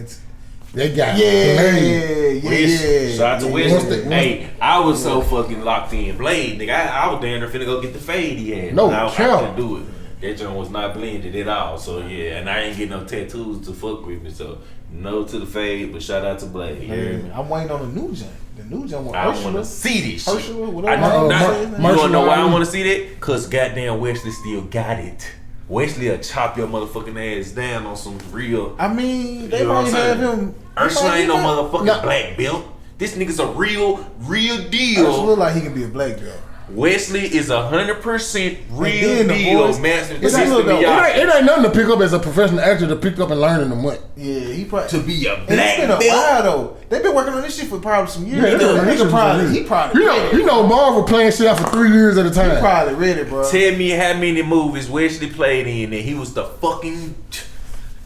They got Blade. Yeah. Shout out to Once Wesley. they- Hey, I was so fucking locked in. Blade, nigga, I was damn near finna go get the fade he had. No I cap. couldn't do it. That joint was not blended at all. So yeah, and I ain't getting no tattoos to fuck with me. So no to the fade, but shout out to Blade. You hear me? I'm waiting on the new joint. The new joint with I want to Ursula. see this shit. Ursula, I whatever. know, her not, name is. you wanna know why I Marshall want to see that? Cause goddamn Wesley still got it. Wesley will chop your motherfucking ass down on some real. I mean, they You know what might I'm have saying? him. Ursula ain't no motherfucking No. black belt. This nigga's a real Ursula deal. look like he can be a black girl. Wesley is 100% real then the deal. voice- Master But see, System look, though, Miyagi. It ain't nothing to pick up as a professional actor to pick up and learn in a month. Yeah, he probably. To be a And black it's been a belt. while though. They've been working on this shit for probably some years. Yeah, He that's what probably it is. read You it. know, Marvel playing shit out for 3 years at a He time. probably read it, bro. Tell me how many movies Wesley played in and he was the fucking.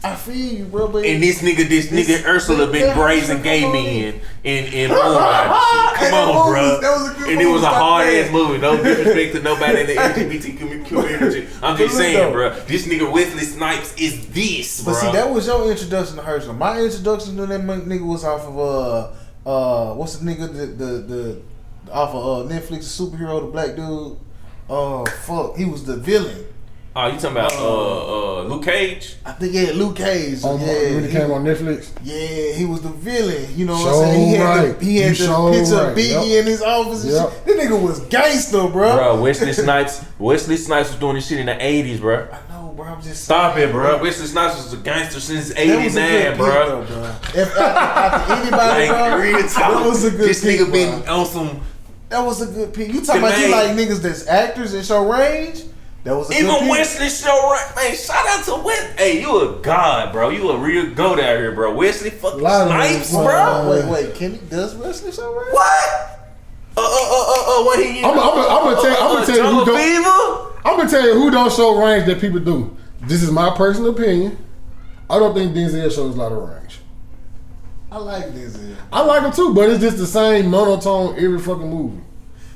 I feel you, bro. But And this nigga Ursula been that brazen Ursula, gay come on men in Moonlight and shit. Come And on, that bro. movie- that was a good And it was a movie, hard stop ass that. movie. No disrespect to nobody in the LGBT community. I'm just But saying, look, bro. This nigga Wesley Snipes is this, bro. But see, that was your introduction to Ursula. My introduction to that nigga was off of what's the nigga the off of Netflix superhero, the black dude. Fuck, he was the villain. Oh, you talking about Luke Cage? I think Luke Cage. When it came on Netflix. Yeah, he was the villain. You know what So I'm saying? He had right. the, he had You the so picture right. of Biggie Yep. in his office. And Yep. shit. That nigga was gangster, bro. Bro, Wesley Snipes was doing this shit in the 80s, bro. I know, bro. I'm just Stop saying, it, bro. Wesley Snipes was a gangster since That was a good 89, pick, bro. though, bro. If after anybody, Like, real bro, talk. that was a good This pick, nigga bro. been on some. That was a good pick. You talking The about you man- like niggas that's actors and show range? That was a good Even pick. Wesley show right, man. Shout out to Wesley. Hey, you a god, bro. You a real goat out here, bro. Wesley fucking Lot of Snipes, them, bro. Wait. Does Wesley show range? What? What he? I'm gonna tell you who Jungle don't. Fever. I'm gonna tell you who don't show range that people do. This is my personal opinion. I don't think Denzel shows a lot of range. I like this. I like him too, but it's just the same monotone every fucking movie.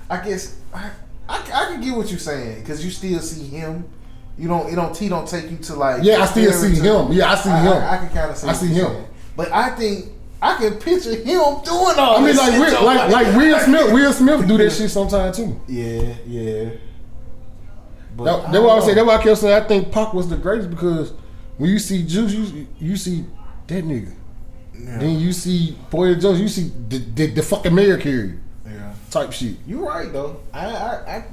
I guess I can get what you're saying because you still see him. You don't. He don't take you to like. Yeah, I still see him. Yeah, I see him. I can kind of see. I see him. But I think I can picture him doing all. I mean, this like shit, though. like Will Smith. Will Smith do that shit sometimes too. Yeah. But That's why I say. That's why I kept saying I think Pac was the greatest because when you see Juice, you see that nigga. Yeah. Then you see Boy Jones. You see the fucking mayor carry. Yeah. type shit. You right though. I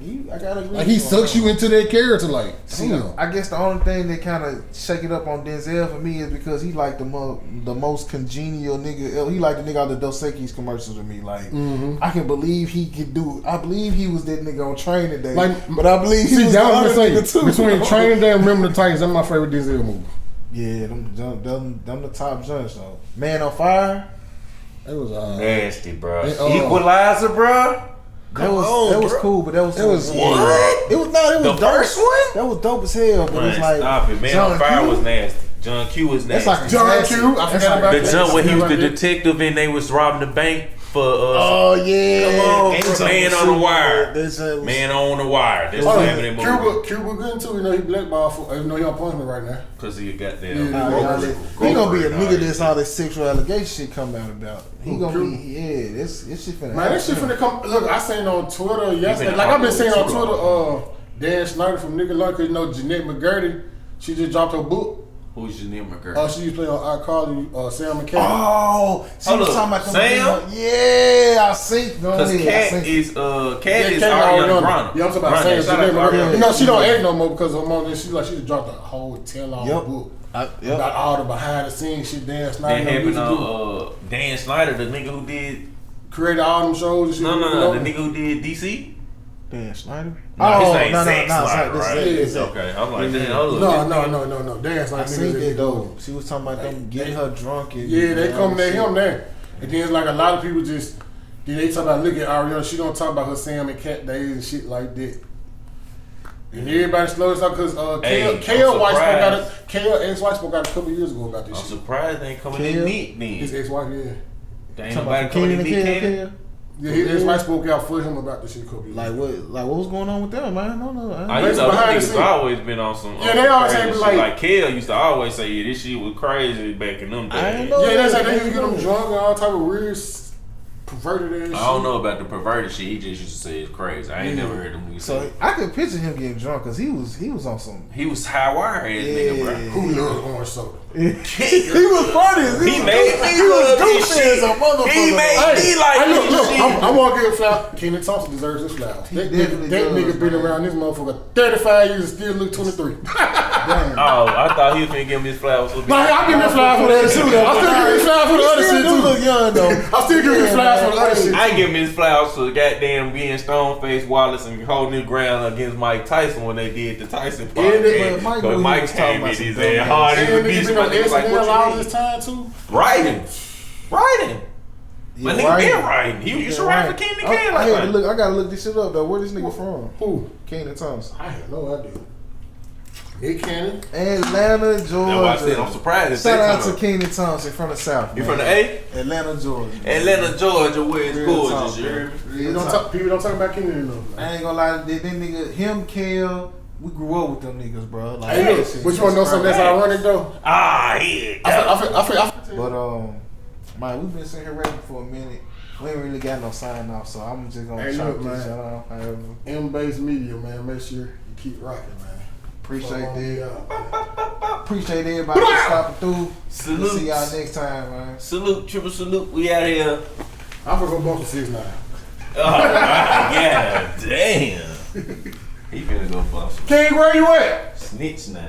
gotta agree. Like he sucks you into that character. Like, See, I guess the only thing that kind of shake it up on Denzel for me is because he like the most congenial nigga. He like the nigga out of the Dos Equis commercials to me. Like, I can believe he could do. I believe he was that nigga on Training Day. Like, but I believe he was that the was other say, nigga too. between Training Day and Remember the Titans, that's my favorite Denzel movie. Yeah, them the top joints though. Man on Fire. It was nasty, bro. Equalizer, bro. That was cool, but that was what? It was the dope. First one. That was dope as hell. But it's like stop it. Man on Fire was nasty. John Q was nasty. That's like John Q. I forgot about the jump where he was the detective and they was robbing the bank for. Oh yeah, come on, Man on the Wire. Man on the Wire. That's the name of that movie. Cuba good too. You know he blackballed for. You know he on punishment right now. Cause he got that. He gonna be a nigga that's all this sexual allegation shit come out about. He gonna be this shit finna. Man, this shit finna come. Look, I seen on Twitter yesterday. Like I've been seeing on Twitter. Dan Snyder from Nickelodeon. Cause you know Jeanette McGurdy. She just dropped her book. Who's Jeanette McGurdy? She used to play on iCarly, Sam and Cat. Oh, she was talking about Sam? Yeah, I see. Because Cat is Ariana Grande. Yeah, I'm talking about Sam. Jeanette McGurdy. You know, she don't act no more because her mom, she just dropped a whole tell-all book. About all the behind the scenes shit Dan Snyder happened on Dan Snyder, the nigga who did created all them shows and shit. No, the nigga who did DC. Dan Snyder? His name's Zack Snyder, right? Okay, I'm like, no. Dan Snyder. I seen that though. She was talking about them getting her drunk. And they come at him there. And then it's like a lot of people just, they talk about, look at Ariana, she don't talk about her Sam and Cat days and shit like that. And everybody slows up because Kale ex-wife spoke out a couple years ago about this shit. I'm surprised they ain't coming in neat then. His ex-wife, yeah. They ain't nobody coming in neat. Yeah, his ex-wife spoke out for him about this shit. Like what was going on with them, man? No. You know, niggas always been on some. Yeah, they always say like Kel used to always say, yeah, this shit was crazy back in them days. That's like they used to get them drunk and all type of weird, perverted ass shit. I don't know about the perverted shit. He just used to say it's crazy. I ain't never heard him niggas say. So I could picture him getting drunk because he was on some. He was high wire ass nigga, bro. Who loves orange soda? He was funny. He made me love this shit. He made me like this shit. I'm gonna give a flower. Kenan Thompson deserves his flowers. That nigga been around this motherfucker 35 years and still look 23. Oh, I thought he was finna give me his flowers. No, I'll give him his flowers for that too. Though. I still give him his flowers for the other shit too. Look young though. I still give him his flowers for the other shit. I ain't give him his flowers for goddamn being Stoneface Wallace and holding his ground against Mike Tyson when they did the Tyson podcast. But Mike came in his ass hard as a beast. Like, what this time too? Writing. My nigga been writing. He used to write for Kenan Ken. I gotta look this shit up though. Where this nigga from? Who? Kenan Thompson. I have no idea. Nick Cannon. Atlanta, Georgia. That's why I said I'm surprised. Shout out to Kenan Thompson from the South. You from the A? Atlanta, Georgia. Atlanta, Georgia, where it's gorgeous. People don't talk about Kenan enough. I ain't gonna lie, that nigga, him, Kel, we grew up with them niggas, bro. Like, hey, look, but you wanna know something that's ironic though? Yeah. I man, we've been sitting here waiting for a minute. We ain't really got no sign off, so I'm just gonna chop this shit off. MBASE Media, man. Make sure you keep rocking, man. Appreciate that. Appreciate everybody for stopping through. Salute. See y'all next time, man. Salute, triple salute. We out here. I'm gonna go bump to 6ix9ine. Oh, yeah, damn. He finna go bump some. King, where you at? Snitch 9.